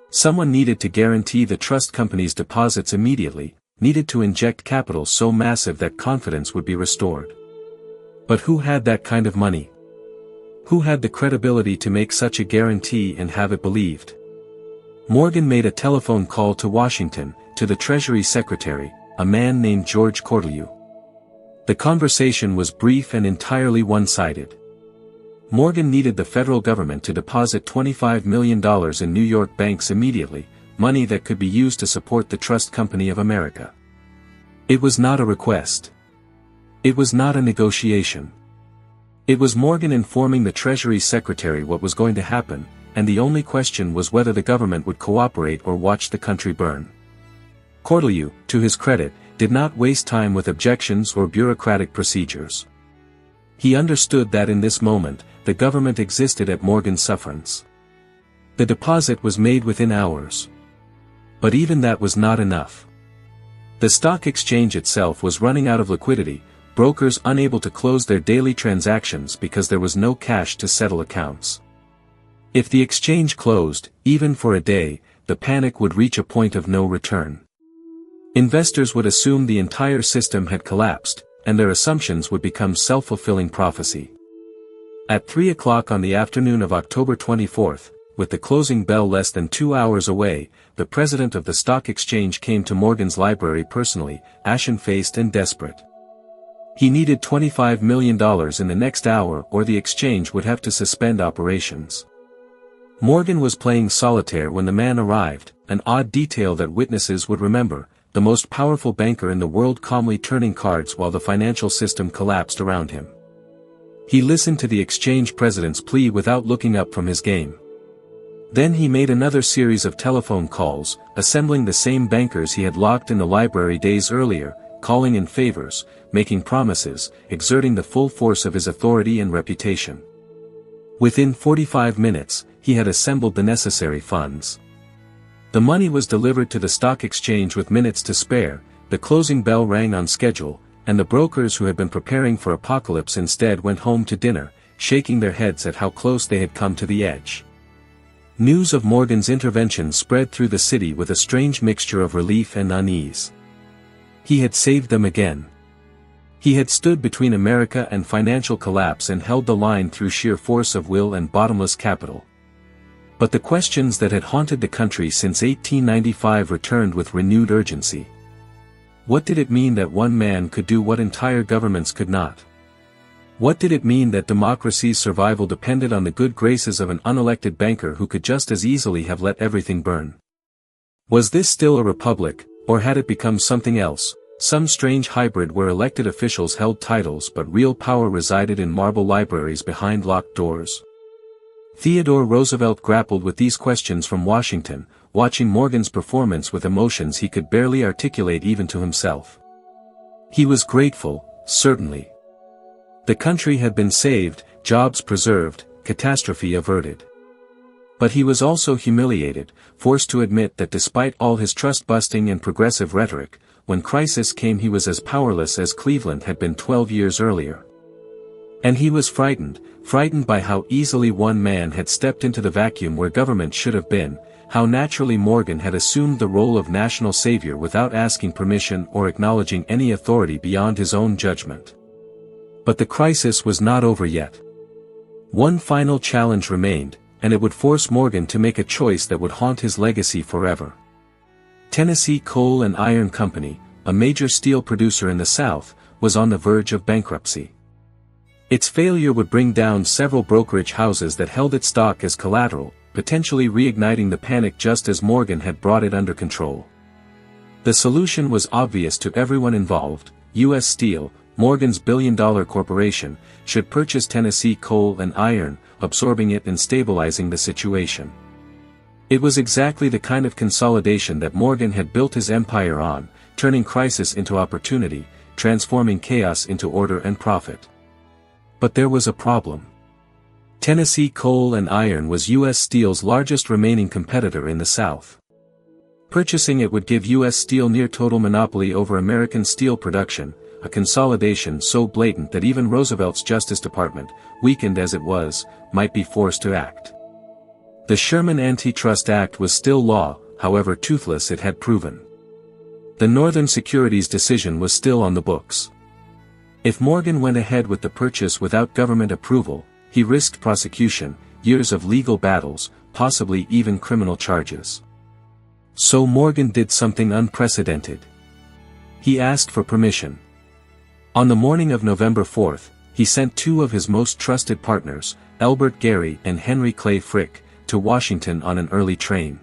Someone needed to guarantee the trust company's deposits immediately, needed to inject capital so massive that confidence would be restored. But who had that kind of money? Who had the credibility to make such a guarantee and have it believed? Morgan made a telephone call to Washington, to the Treasury Secretary, a man named George Cortelyou. The conversation was brief and entirely one-sided. Morgan needed the federal government to deposit $25 million in New York banks immediately, money that could be used to support the Trust Company of America. It was not a request. It was not a negotiation. It was Morgan informing the Treasury Secretary what was going to happen, and the only question was whether the government would cooperate or watch the country burn. Cortelyou, to his credit, did not waste time with objections or bureaucratic procedures. He understood that in this moment, the government existed at Morgan's sufferance. The deposit was made within hours. But even that was not enough. The stock exchange itself was running out of liquidity, brokers unable to close their daily transactions because there was no cash to settle accounts. If the exchange closed, even for a day, the panic would reach a point of no return. Investors would assume the entire system had collapsed, and their assumptions would become self-fulfilling prophecy. At 3 o'clock on the afternoon of October 24th, with the closing bell less than 2 hours away, the president of the stock exchange came to Morgan's library personally, ashen-faced and desperate. He needed $25 million in the next hour or the exchange would have to suspend operations. Morgan was playing solitaire when the man arrived, an odd detail that witnesses would remember, the most powerful banker in the world calmly turning cards while the financial system collapsed around him. He listened to the exchange president's plea without looking up from his game. Then he made another series of telephone calls, assembling the same bankers he had locked in the library days earlier, calling in favors, making promises, exerting the full force of his authority and reputation. Within 45 minutes, he had assembled the necessary funds. The money was delivered to the stock exchange with minutes to spare, the closing bell rang on schedule, and the brokers who had been preparing for apocalypse instead went home to dinner, shaking their heads at how close they had come to the edge. News of Morgan's intervention spread through the city with a strange mixture of relief and unease. He had saved them again. He had stood between America and financial collapse and held the line through sheer force of will and bottomless capital. But the questions that had haunted the country since 1895 returned with renewed urgency. What did it mean that one man could do what entire governments could not? What did it mean that democracy's survival depended on the good graces of an unelected banker who could just as easily have let everything burn? Was this still a republic, or had it become something else, some strange hybrid where elected officials held titles but real power resided in marble libraries behind locked doors? Theodore Roosevelt grappled with these questions from Washington, watching Morgan's performance with emotions he could barely articulate even to himself. He was grateful, certainly. The country had been saved, jobs preserved, catastrophe averted. But he was also humiliated, forced to admit that despite all his trust-busting and progressive rhetoric, when crisis came he was as powerless as Cleveland had been 12 years earlier. And he was frightened by how easily one man had stepped into the vacuum where government should have been, how naturally Morgan had assumed the role of national savior without asking permission or acknowledging any authority beyond his own judgment. But the crisis was not over yet. One final challenge remained, and it would force Morgan to make a choice that would haunt his legacy forever. Tennessee Coal and Iron Company, a major steel producer in the South, was on the verge of bankruptcy. Its failure would bring down several brokerage houses that held its stock as collateral, potentially reigniting the panic just as Morgan had brought it under control. The solution was obvious to everyone involved. U.S. Steel, Morgan's billion-dollar corporation, should purchase Tennessee Coal and Iron, absorbing it and stabilizing the situation. It was exactly the kind of consolidation that Morgan had built his empire on, turning crisis into opportunity, transforming chaos into order and profit. But there was a problem. Tennessee Coal and Iron was U.S. Steel's largest remaining competitor in the South. Purchasing it would give U.S. Steel near-total monopoly over American steel production, a consolidation so blatant that even Roosevelt's Justice Department, weakened as it was, might be forced to act. The Sherman Antitrust Act was still law, however toothless it had proven. The Northern Securities decision was still on the books. If Morgan went ahead with the purchase without government approval, he risked prosecution, years of legal battles, possibly even criminal charges. So Morgan did something unprecedented. He asked for permission. On the morning of November 4th, he sent two of his most trusted partners, Elbert Gary and Henry Clay Frick, to Washington on an early train.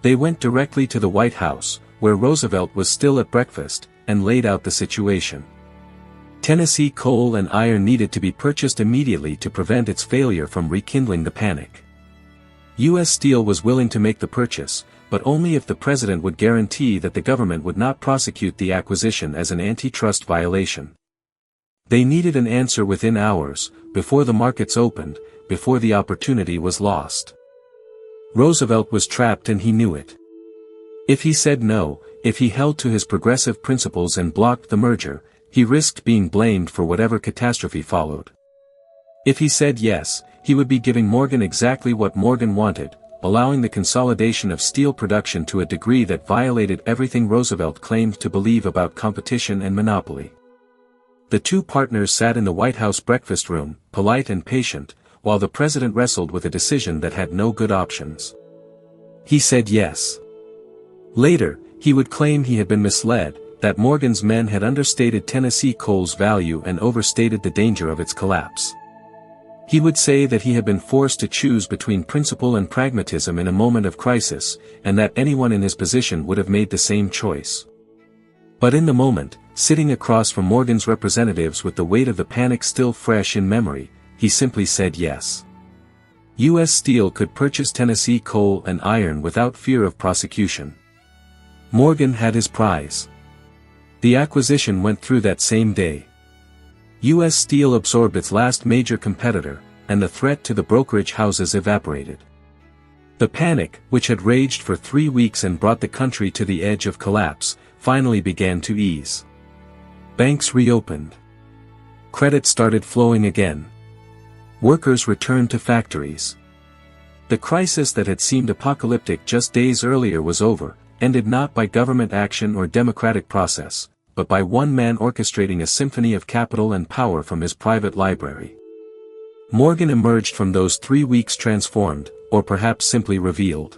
They went directly to the White House, where Roosevelt was still at breakfast, and laid out the situation. Tennessee Coal and Iron needed to be purchased immediately to prevent its failure from rekindling the panic. U.S. Steel was willing to make the purchase, but only if the president would guarantee that the government would not prosecute the acquisition as an antitrust violation. They needed an answer within hours, before the markets opened, before the opportunity was lost. Roosevelt was trapped and he knew it. If he said no, if he held to his progressive principles and blocked the merger, he risked being blamed for whatever catastrophe followed. If he said yes, he would be giving Morgan exactly what Morgan wanted, allowing the consolidation of steel production to a degree that violated everything Roosevelt claimed to believe about competition and monopoly. The two partners sat in the White House breakfast room, polite and patient, while the president wrestled with a decision that had no good options. He said yes. Later, he would claim he had been misled, that Morgan's men had understated Tennessee coal's value and overstated the danger of its collapse. He would say that he had been forced to choose between principle and pragmatism in a moment of crisis, and that anyone in his position would have made the same choice. But in the moment, sitting across from Morgan's representatives with the weight of the panic still fresh in memory, he simply said yes. U.S. Steel could purchase Tennessee coal and iron without fear of prosecution. Morgan had his prize. The acquisition went through that same day. U.S. Steel absorbed its last major competitor, and the threat to the brokerage houses evaporated. The panic, which had raged for 3 weeks and brought the country to the edge of collapse, finally began to ease. Banks reopened. Credit started flowing again. Workers returned to factories. The crisis that had seemed apocalyptic just days earlier was over, ended not by government action or democratic process, but by one man orchestrating a symphony of capital and power from his private library. Morgan emerged from those 3 weeks transformed, or perhaps simply revealed.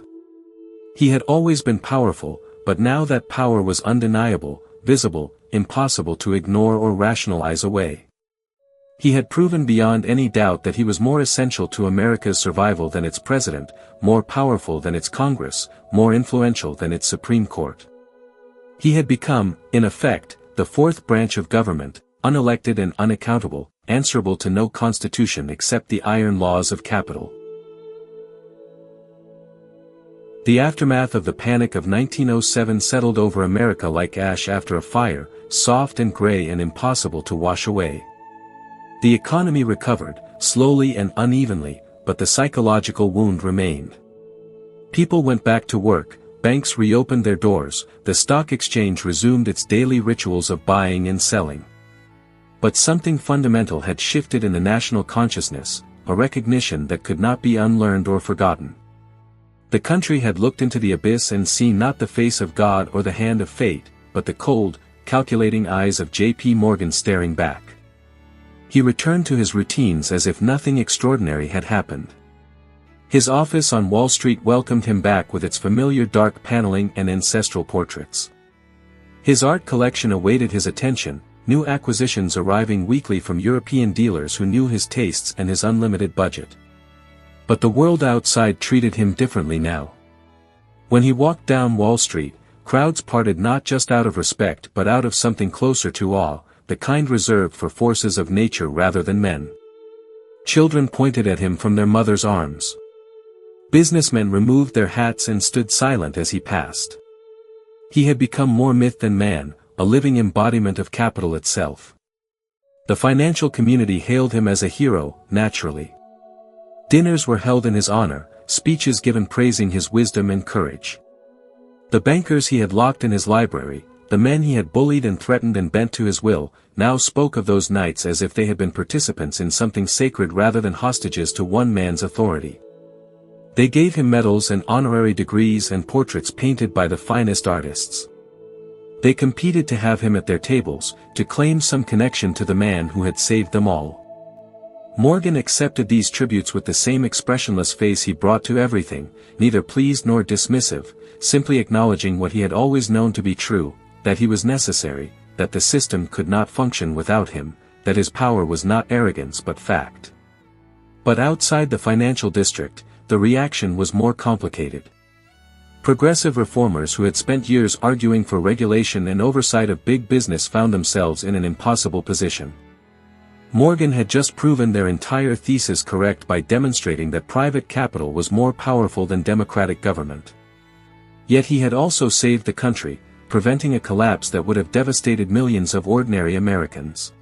He had always been powerful, but now that power was undeniable, visible, impossible to ignore or rationalize away. He had proven beyond any doubt that he was more essential to America's survival than its president, more powerful than its Congress, more influential than its Supreme Court. He had become, in effect, the fourth branch of government, unelected and unaccountable, answerable to no constitution except the iron laws of capital. The aftermath of the panic of 1907 settled over America like ash after a fire, soft and gray and impossible to wash away. The economy recovered, slowly and unevenly, but the psychological wound remained. People went back to work, banks reopened their doors, the stock exchange resumed its daily rituals of buying and selling. But something fundamental had shifted in the national consciousness, a recognition that could not be unlearned or forgotten. The country had looked into the abyss and seen not the face of God or the hand of fate, but the cold, calculating eyes of J.P. Morgan staring back. He returned to his routines as if nothing extraordinary had happened. His office on Wall Street welcomed him back with its familiar dark paneling and ancestral portraits. His art collection awaited his attention, new acquisitions arriving weekly from European dealers who knew his tastes and his unlimited budget. But the world outside treated him differently now. When he walked down Wall Street, crowds parted not just out of respect but out of something closer to awe, the kind reserved for forces of nature rather than men. Children pointed at him from their mothers' arms. Businessmen removed their hats and stood silent as he passed. He had become more myth than man, a living embodiment of capital itself. The financial community hailed him as a hero, naturally. Dinners were held in his honor, speeches given praising his wisdom and courage. The bankers he had locked in his library, the men he had bullied and threatened and bent to his will, now spoke of those nights as if they had been participants in something sacred rather than hostages to one man's authority. They gave him medals and honorary degrees and portraits painted by the finest artists. They competed to have him at their tables, to claim some connection to the man who had saved them all. Morgan accepted these tributes with the same expressionless face he brought to everything, neither pleased nor dismissive, simply acknowledging what he had always known to be true, that he was necessary, that the system could not function without him, that his power was not arrogance but fact. But outside the financial district, the reaction was more complicated. Progressive reformers who had spent years arguing for regulation and oversight of big business found themselves in an impossible position. Morgan had just proven their entire thesis correct by demonstrating that private capital was more powerful than democratic government. Yet he had also saved the country, preventing a collapse that would have devastated millions of ordinary Americans.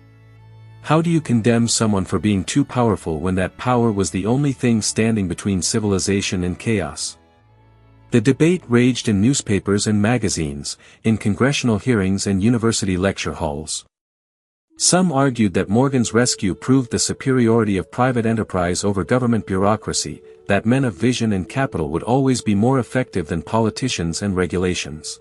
How do you condemn someone for being too powerful when that power was the only thing standing between civilization and chaos? The debate raged in newspapers and magazines, in congressional hearings and university lecture halls. Some argued that Morgan's rescue proved the superiority of private enterprise over government bureaucracy, that men of vision and capital would always be more effective than politicians and regulations.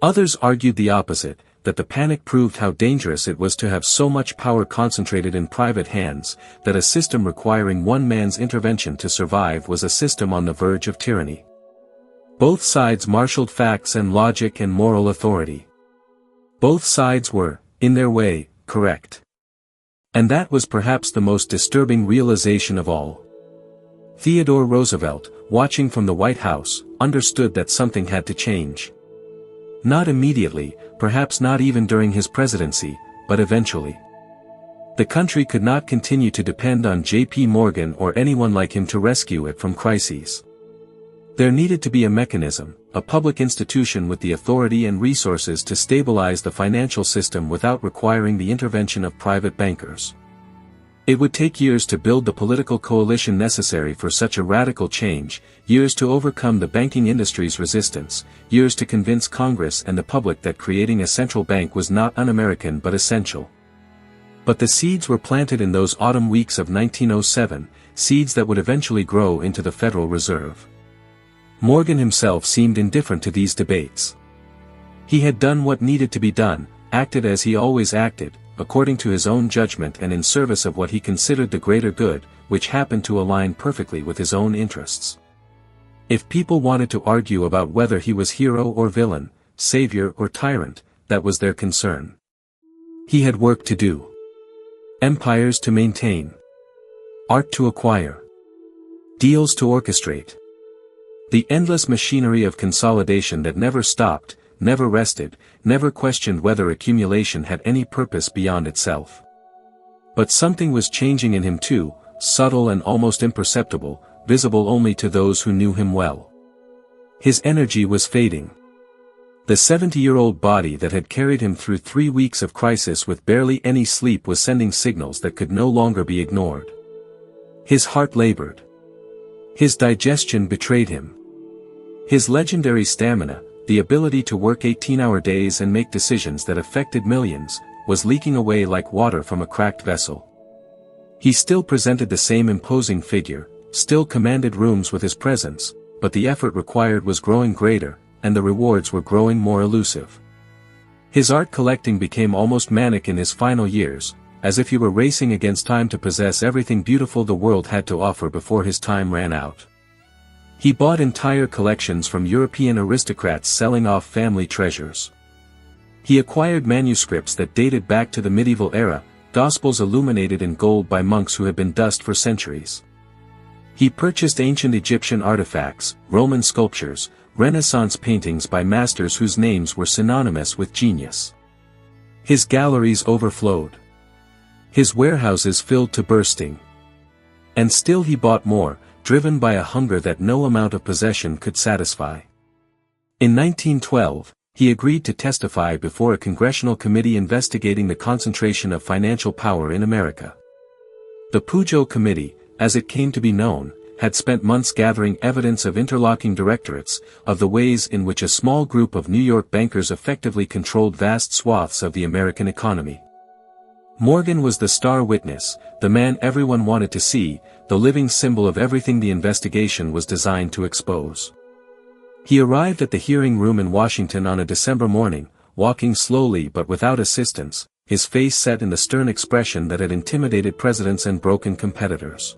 Others argued the opposite, that the panic proved how dangerous it was to have so much power concentrated in private hands, that a system requiring one man's intervention to survive was a system on the verge of tyranny. Both sides marshaled facts and logic and moral authority. Both sides were, in their way, correct. And that was perhaps the most disturbing realization of all. Theodore Roosevelt, watching from the White House, understood that something had to change. Not immediately, perhaps not even during his presidency, but eventually. The country could not continue to depend on J.P. Morgan or anyone like him to rescue it from crises. There needed to be a mechanism, a public institution with the authority and resources to stabilize the financial system without requiring the intervention of private bankers. It would take years to build the political coalition necessary for such a radical change, years to overcome the banking industry's resistance, years to convince Congress and the public that creating a central bank was not un-American but essential. But the seeds were planted in those autumn weeks of 1907, seeds that would eventually grow into the Federal Reserve. Morgan himself seemed indifferent to these debates. He had done what needed to be done, acted as he always acted, according to his own judgment and in service of what he considered the greater good, which happened to align perfectly with his own interests. If people wanted to argue about whether he was hero or villain, savior or tyrant, that was their concern. He had work to do. Empires to maintain. Art to acquire. Deals to orchestrate. The endless machinery of consolidation that never stopped, never rested, never questioned whether accumulation had any purpose beyond itself. But something was changing in him too, subtle and almost imperceptible, visible only to those who knew him well. His energy was fading. The 70-year-old body that had carried him through 3 weeks of crisis with barely any sleep was sending signals that could no longer be ignored. His heart labored. His digestion betrayed him. His legendary stamina, the ability to work 18-hour days and make decisions that affected millions, was leaking away like water from a cracked vessel. He still presented the same imposing figure, still commanded rooms with his presence, but the effort required was growing greater, and the rewards were growing more elusive. His art collecting became almost manic in his final years, as if he were racing against time to possess everything beautiful the world had to offer before his time ran out. He bought entire collections from European aristocrats selling off family treasures. He acquired manuscripts that dated back to the medieval era, gospels illuminated in gold by monks who had been dust for centuries. He purchased ancient Egyptian artifacts, Roman sculptures, Renaissance paintings by masters whose names were synonymous with genius. His galleries overflowed. His warehouses filled to bursting. And still he bought more, driven by a hunger that no amount of possession could satisfy. In 1912, he agreed to testify before a congressional committee investigating the concentration of financial power in America. The Pujo Committee, as it came to be known, had spent months gathering evidence of interlocking directorates, of the ways in which a small group of New York bankers effectively controlled vast swaths of the American economy. Morgan was the star witness, the man everyone wanted to see, the living symbol of everything the investigation was designed to expose. He arrived at the hearing room in Washington on a December morning, walking slowly but without assistance, his face set in the stern expression that had intimidated presidents and broken competitors.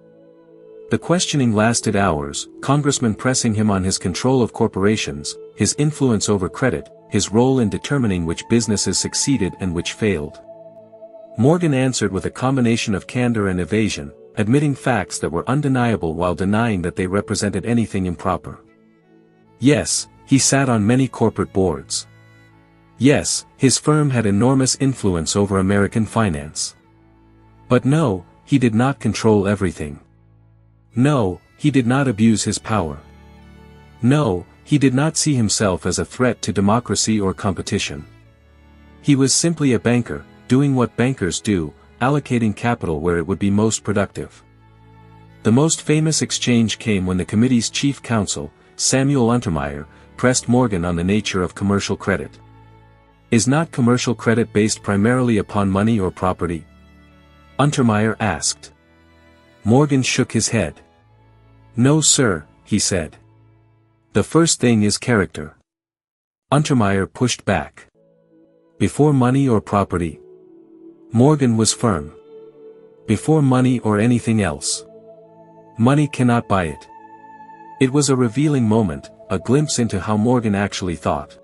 The questioning lasted hours, congressmen pressing him on his control of corporations, his influence over credit, his role in determining which businesses succeeded and which failed. Morgan answered with a combination of candor and evasion, admitting facts that were undeniable while denying that they represented anything improper. Yes, he sat on many corporate boards. Yes, his firm had enormous influence over American finance. But no, he did not control everything. No, he did not abuse his power. No, he did not see himself as a threat to democracy or competition. He was simply a banker, doing what bankers do, allocating capital where it would be most productive. The most famous exchange came when the committee's chief counsel, Samuel Untermyer, pressed Morgan on the nature of commercial credit. "Is not commercial credit based primarily upon money or property?" Untermyer asked. Morgan shook his head. "No sir," he said. "The first thing is character." Untermyer pushed back. "Before money or property?" Morgan was firm. "Before money or anything else. Money cannot buy it." It was a revealing moment, a glimpse into how Morgan actually thought.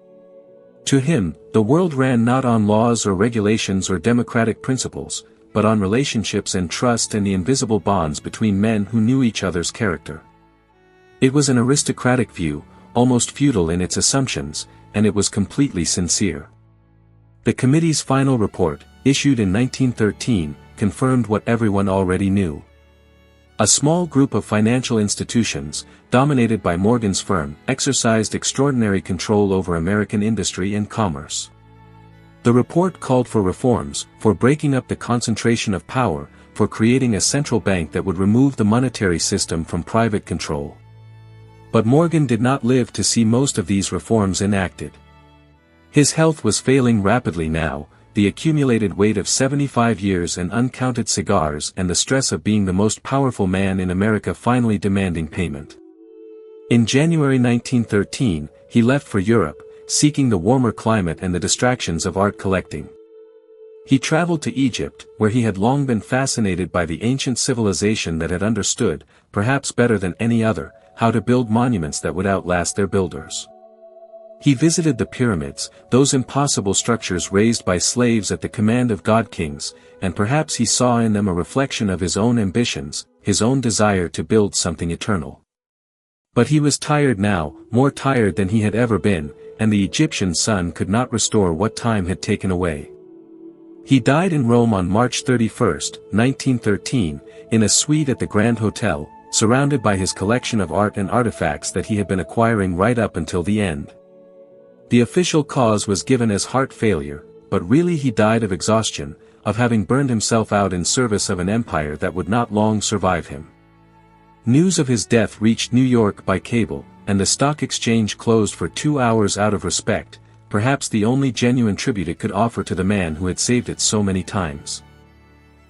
To him, the world ran not on laws or regulations or democratic principles, but on relationships and trust and the invisible bonds between men who knew each other's character. It was an aristocratic view, almost feudal in its assumptions, and it was completely sincere. The committee's final report, issued in 1913, confirmed what everyone already knew. A small group of financial institutions, dominated by Morgan's firm, exercised extraordinary control over American industry and commerce. The report called for reforms, for breaking up the concentration of power, for creating a central bank that would remove the monetary system from private control. But Morgan did not live to see most of these reforms enacted. His health was failing rapidly now, the accumulated weight of 75 years and uncounted cigars and the stress of being the most powerful man in America finally demanding payment. In January 1913, he left for Europe, seeking the warmer climate and the distractions of art collecting. He traveled to Egypt, where he had long been fascinated by the ancient civilization that had understood, perhaps better than any other, how to build monuments that would outlast their builders. He visited the pyramids, those impossible structures raised by slaves at the command of god-kings, and perhaps he saw in them a reflection of his own ambitions, his own desire to build something eternal. But he was tired now, more tired than he had ever been, and the Egyptian sun could not restore what time had taken away. He died in Rome on March 31, 1913, in a suite at the Grand Hotel, surrounded by his collection of art and artifacts that he had been acquiring right up until the end. The official cause was given as heart failure, but really he died of exhaustion, of having burned himself out in service of an empire that would not long survive him. News of his death reached New York by cable, and the stock exchange closed for 2 hours out of respect, perhaps the only genuine tribute it could offer to the man who had saved it so many times.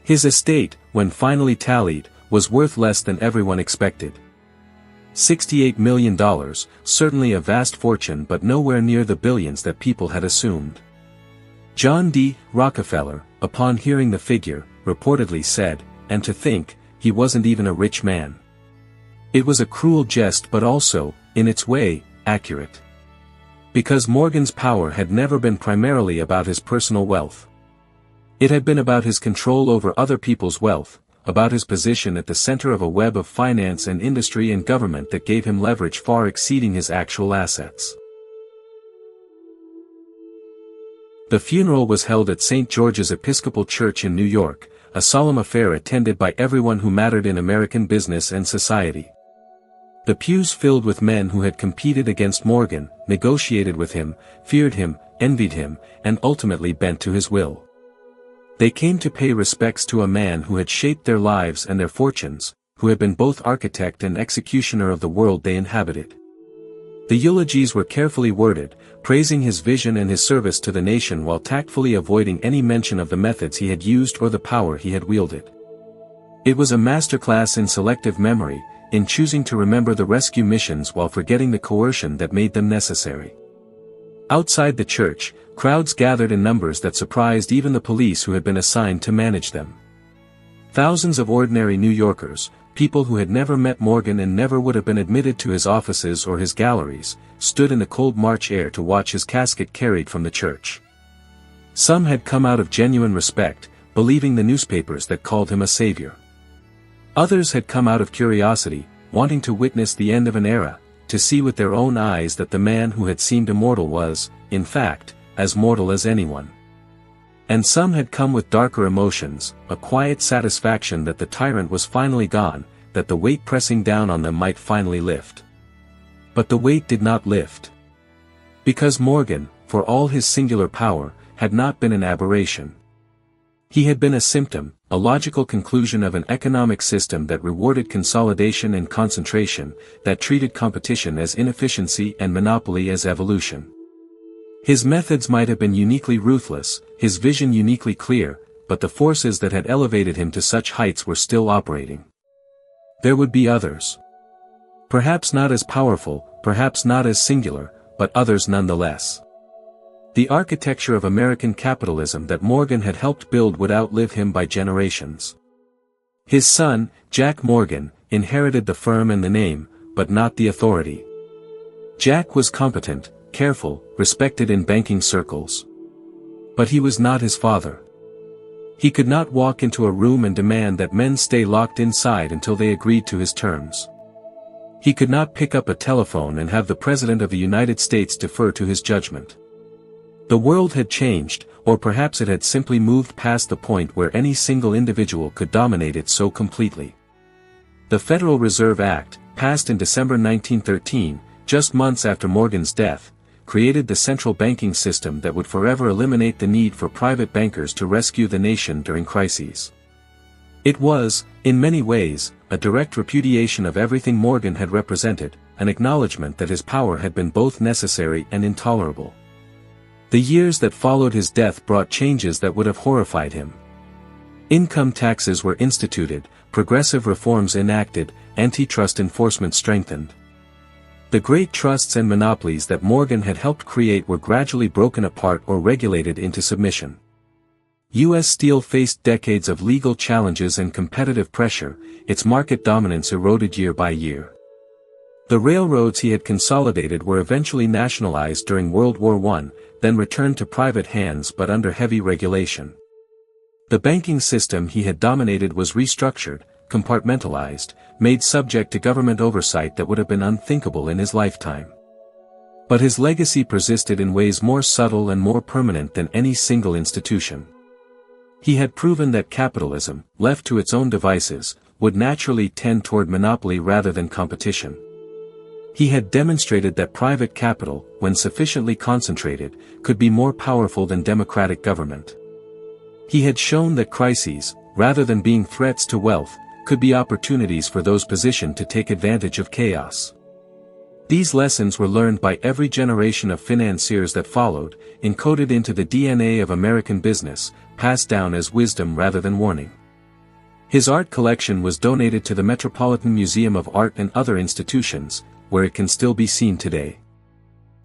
His estate, when finally tallied, was worth less than everyone expected. $68 million, certainly a vast fortune but nowhere near the billions that people had assumed. John D. Rockefeller, upon hearing the figure, reportedly said, "And to think, he wasn't even a rich man." It was a cruel jest but also, in its way, accurate. Because Morgan's power had never been primarily about his personal wealth. It had been about his control over other people's wealth, about his position at the center of a web of finance and industry and government that gave him leverage far exceeding his actual assets. The funeral was held at St. George's Episcopal Church in New York, a solemn affair attended by everyone who mattered in American business and society. The pews filled with men who had competed against Morgan, negotiated with him, feared him, envied him, and ultimately bent to his will. They came to pay respects to a man who had shaped their lives and their fortunes, who had been both architect and executioner of the world they inhabited. The eulogies were carefully worded, praising his vision and his service to the nation while tactfully avoiding any mention of the methods he had used or the power he had wielded. It was a masterclass in selective memory, in choosing to remember the rescue missions while forgetting the coercion that made them necessary. Outside the church, crowds gathered in numbers that surprised even the police who had been assigned to manage them. Thousands of ordinary New Yorkers, people who had never met Morgan and never would have been admitted to his offices or his galleries, stood in the cold March air to watch his casket carried from the church. Some had come out of genuine respect, believing the newspapers that called him a savior. Others had come out of curiosity, wanting to witness the end of an era, to see with their own eyes that the man who had seemed immortal was, in fact, as mortal as anyone. And some had come with darker emotions, a quiet satisfaction that the tyrant was finally gone, that the weight pressing down on them might finally lift. But the weight did not lift. Because Morgan, for all his singular power, had not been an aberration. He had been a symptom, a logical conclusion of an economic system that rewarded consolidation and concentration, that treated competition as inefficiency and monopoly as evolution. His methods might have been uniquely ruthless, his vision uniquely clear, but the forces that had elevated him to such heights were still operating. There would be others. Perhaps not as powerful, perhaps not as singular, but others nonetheless. The architecture of American capitalism that Morgan had helped build would outlive him by generations. His son, Jack Morgan, inherited the firm and the name, but not the authority. Jack was competent, careful, respected in banking circles. But he was not his father. He could not walk into a room and demand that men stay locked inside until they agreed to his terms. He could not pick up a telephone and have the President of the United States defer to his judgment. The world had changed, or perhaps it had simply moved past the point where any single individual could dominate it so completely. The Federal Reserve Act, passed in December 1913, just months after Morgan's death, created the central banking system that would forever eliminate the need for private bankers to rescue the nation during crises. It was, in many ways, a direct repudiation of everything Morgan had represented, an acknowledgement that his power had been both necessary and intolerable. The years that followed his death brought changes that would have horrified him. Income taxes were instituted, progressive reforms enacted, antitrust enforcement strengthened. The great trusts and monopolies that Morgan had helped create were gradually broken apart or regulated into submission. U.S. Steel faced decades of legal challenges and competitive pressure, its market dominance eroded year by year. The railroads he had consolidated were eventually nationalized during World War I, then returned to private hands but under heavy regulation. The banking system he had dominated was restructured, compartmentalized, made subject to government oversight that would have been unthinkable in his lifetime. But his legacy persisted in ways more subtle and more permanent than any single institution. He had proven that capitalism, left to its own devices, would naturally tend toward monopoly rather than competition. He had demonstrated that private capital, when sufficiently concentrated, could be more powerful than democratic government. He had shown that crises, rather than being threats to wealth, could be opportunities for those positioned to take advantage of chaos. These lessons were learned by every generation of financiers that followed, encoded into the DNA of American business, passed down as wisdom rather than warning. His art collection was donated to the Metropolitan Museum of Art and other institutions, where it can still be seen today.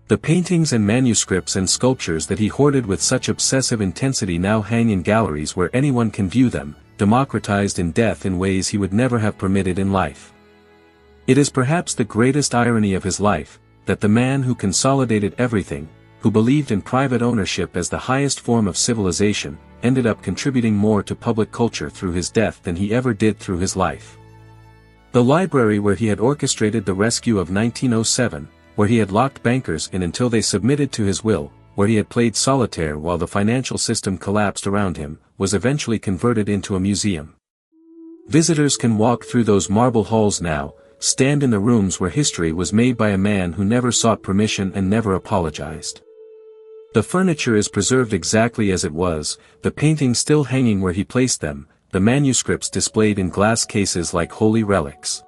The paintings and manuscripts and sculptures that he hoarded with such obsessive intensity now hang in galleries where anyone can view them, democratized in death in ways he would never have permitted in life. It is perhaps the greatest irony of his life, that the man who consolidated everything, who believed in private ownership as the highest form of civilization, ended up contributing more to public culture through his death than he ever did through his life. The library where he had orchestrated the rescue of 1907, where he had locked bankers in until they submitted to his will, where he had played solitaire while the financial system collapsed around him, was eventually converted into a museum. Visitors can walk through those marble halls now, stand in the rooms where history was made by a man who never sought permission and never apologized. The furniture is preserved exactly as it was, the paintings still hanging where he placed them, the manuscripts displayed in glass cases like holy relics.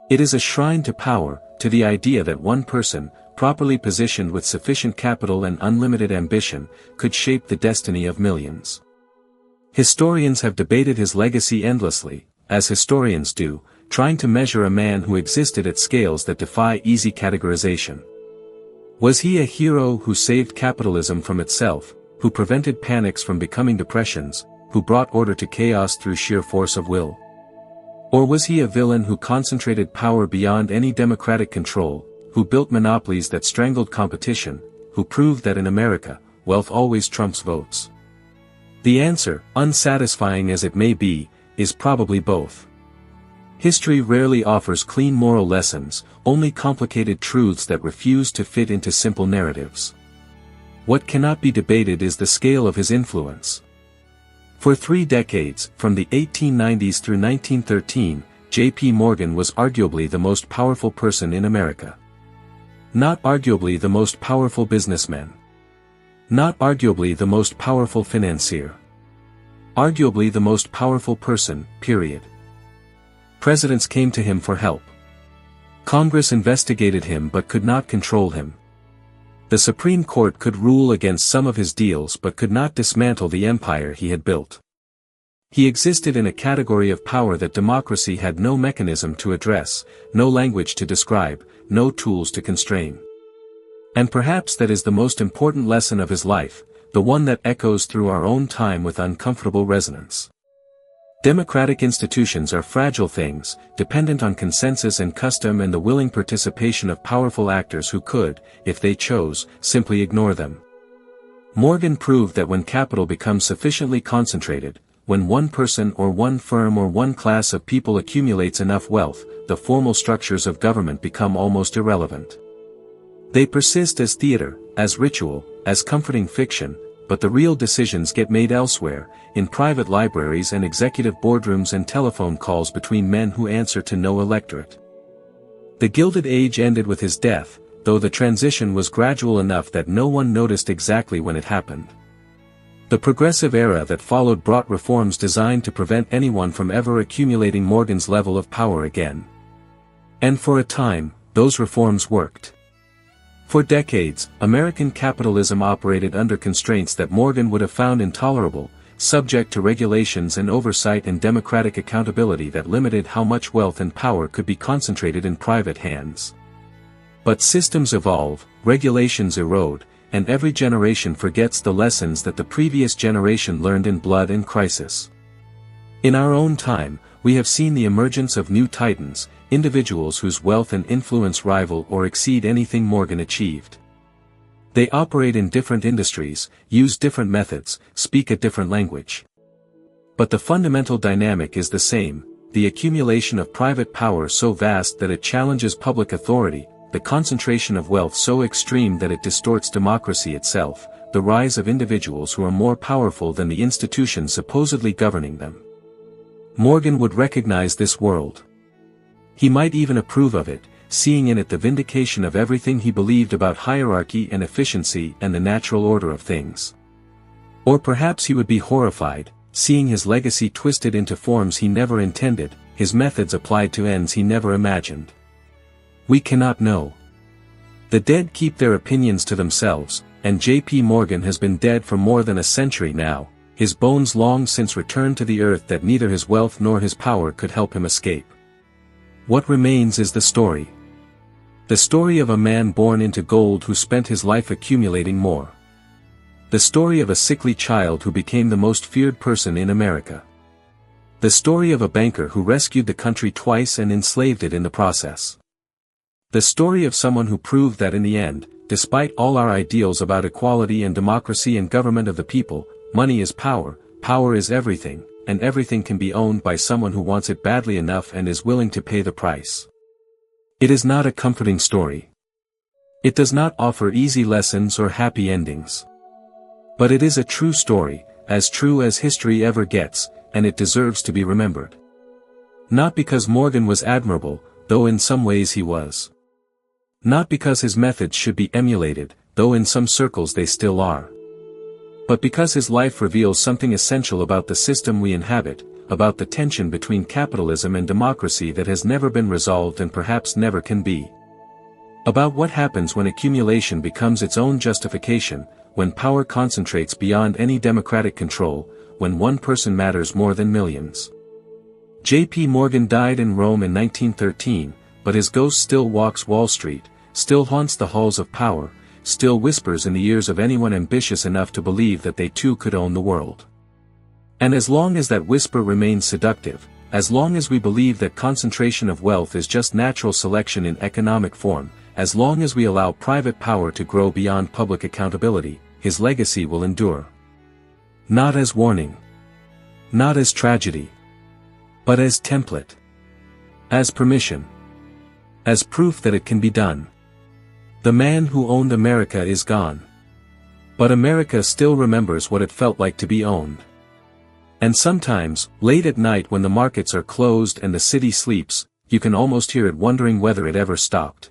It is a shrine to power, to the idea that one person, properly positioned with sufficient capital and unlimited ambition, could shape the destiny of millions. Historians have debated his legacy endlessly, as historians do, trying to measure a man who existed at scales that defy easy categorization. Was he a hero who saved capitalism from itself, who prevented panics from becoming depressions, who brought order to chaos through sheer force of will? Or was he a villain who concentrated power beyond any democratic control, who built monopolies that strangled competition, who proved that in America, wealth always trumps votes? The answer, unsatisfying as it may be, is probably both. History rarely offers clean moral lessons, only complicated truths that refuse to fit into simple narratives. What cannot be debated is the scale of his influence. For 3 decades, from the 1890s through 1913, J.P. Morgan was arguably the most powerful person in America. Not arguably the most powerful businessman. Not arguably the most powerful financier. arguably the most powerful person, period. Presidents came to him for help. Congress investigated him but could not control him. The Supreme Court could rule against some of his deals but could not dismantle the empire he had built. He existed in a category of power that democracy had no mechanism to address, no language to describe, no tools to constrain. And perhaps that is the most important lesson of his life, the one that echoes through our own time with uncomfortable resonance. Democratic institutions are fragile things, dependent on consensus and custom and the willing participation of powerful actors who could, if they chose, simply ignore them. Morgan proved that when capital becomes sufficiently concentrated, when one person or one firm or one class of people accumulates enough wealth, the formal structures of government become almost irrelevant. They persist as theater, as ritual, as comforting fiction, but the real decisions get made elsewhere, in private libraries and executive boardrooms and telephone calls between men who answer to no electorate. The Gilded Age ended with his death, though the transition was gradual enough that no one noticed exactly when it happened. The progressive era that followed brought reforms designed to prevent anyone from ever accumulating Morgan's level of power again. And for a time, those reforms worked. For decades, American capitalism operated under constraints that Morgan would have found intolerable, subject to regulations and oversight and democratic accountability that limited how much wealth and power could be concentrated in private hands. But systems evolve, regulations erode, and every generation forgets the lessons that the previous generation learned in blood and crisis. In our own time, we have seen the emergence of new titans, individuals whose wealth and influence rival or exceed anything Morgan achieved. They operate in different industries, use different methods, speak a different language. But the fundamental dynamic is the same, the accumulation of private power so vast that it challenges public authority, the concentration of wealth so extreme that it distorts democracy itself, the rise of individuals who are more powerful than the institutions supposedly governing them. Morgan would recognize this world. He might even approve of it, seeing in it the vindication of everything he believed about hierarchy and efficiency and the natural order of things. Or perhaps he would be horrified, seeing his legacy twisted into forms he never intended, his methods applied to ends he never imagined. We cannot know. The dead keep their opinions to themselves, and J.P. Morgan has been dead for more than a century now, his bones long since returned to the earth that neither his wealth nor his power could help him escape. What remains is the story. The story of a man born into gold who spent his life accumulating more. The story of a sickly child who became the most feared person in America. The story of a banker who rescued the country twice and enslaved it in the process. The story of someone who proved that in the end, despite all our ideals about equality and democracy and government of the people, money is power, power is everything, and everything can be owned by someone who wants it badly enough and is willing to pay the price. It is not a comforting story. It does not offer easy lessons or happy endings. But it is a true story, as true as history ever gets, and it deserves to be remembered. Not because Morgan was admirable, though in some ways he was. Not because his methods should be emulated, though in some circles they still are. But because his life reveals something essential about the system we inhabit, about the tension between capitalism and democracy that has never been resolved and perhaps never can be. About what happens when accumulation becomes its own justification, when power concentrates beyond any democratic control, when one person matters more than millions. J.P. Morgan died in Rome in 1913, but his ghost still walks Wall Street, still haunts the halls of power, still whispers in the ears of anyone ambitious enough to believe that they too could own the world. And as long as that whisper remains seductive, as long as we believe that concentration of wealth is just natural selection in economic form, as long as we allow private power to grow beyond public accountability, his legacy will endure. Not as warning. Not as tragedy. But as template. As permission. As proof that it can be done. The man who owned America is gone. But America still remembers what it felt like to be owned. And sometimes, late at night when the markets are closed and the city sleeps, you can almost hear it wondering whether it ever stopped.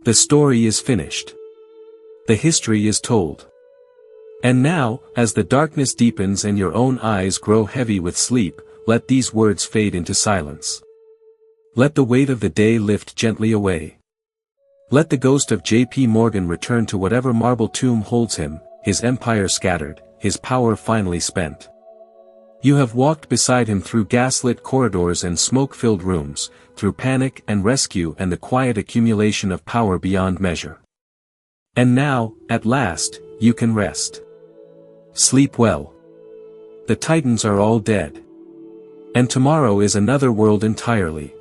The story is finished. The history is told. And now, as the darkness deepens and your own eyes grow heavy with sleep, let these words fade into silence. Let the weight of the day lift gently away. Let the ghost of J.P. Morgan return to whatever marble tomb holds him, his empire scattered, his power finally spent. You have walked beside him through gaslit corridors and smoke-filled rooms, through panic and rescue and the quiet accumulation of power beyond measure. And now, at last, you can rest. Sleep well. The titans are all dead. And tomorrow is another world entirely.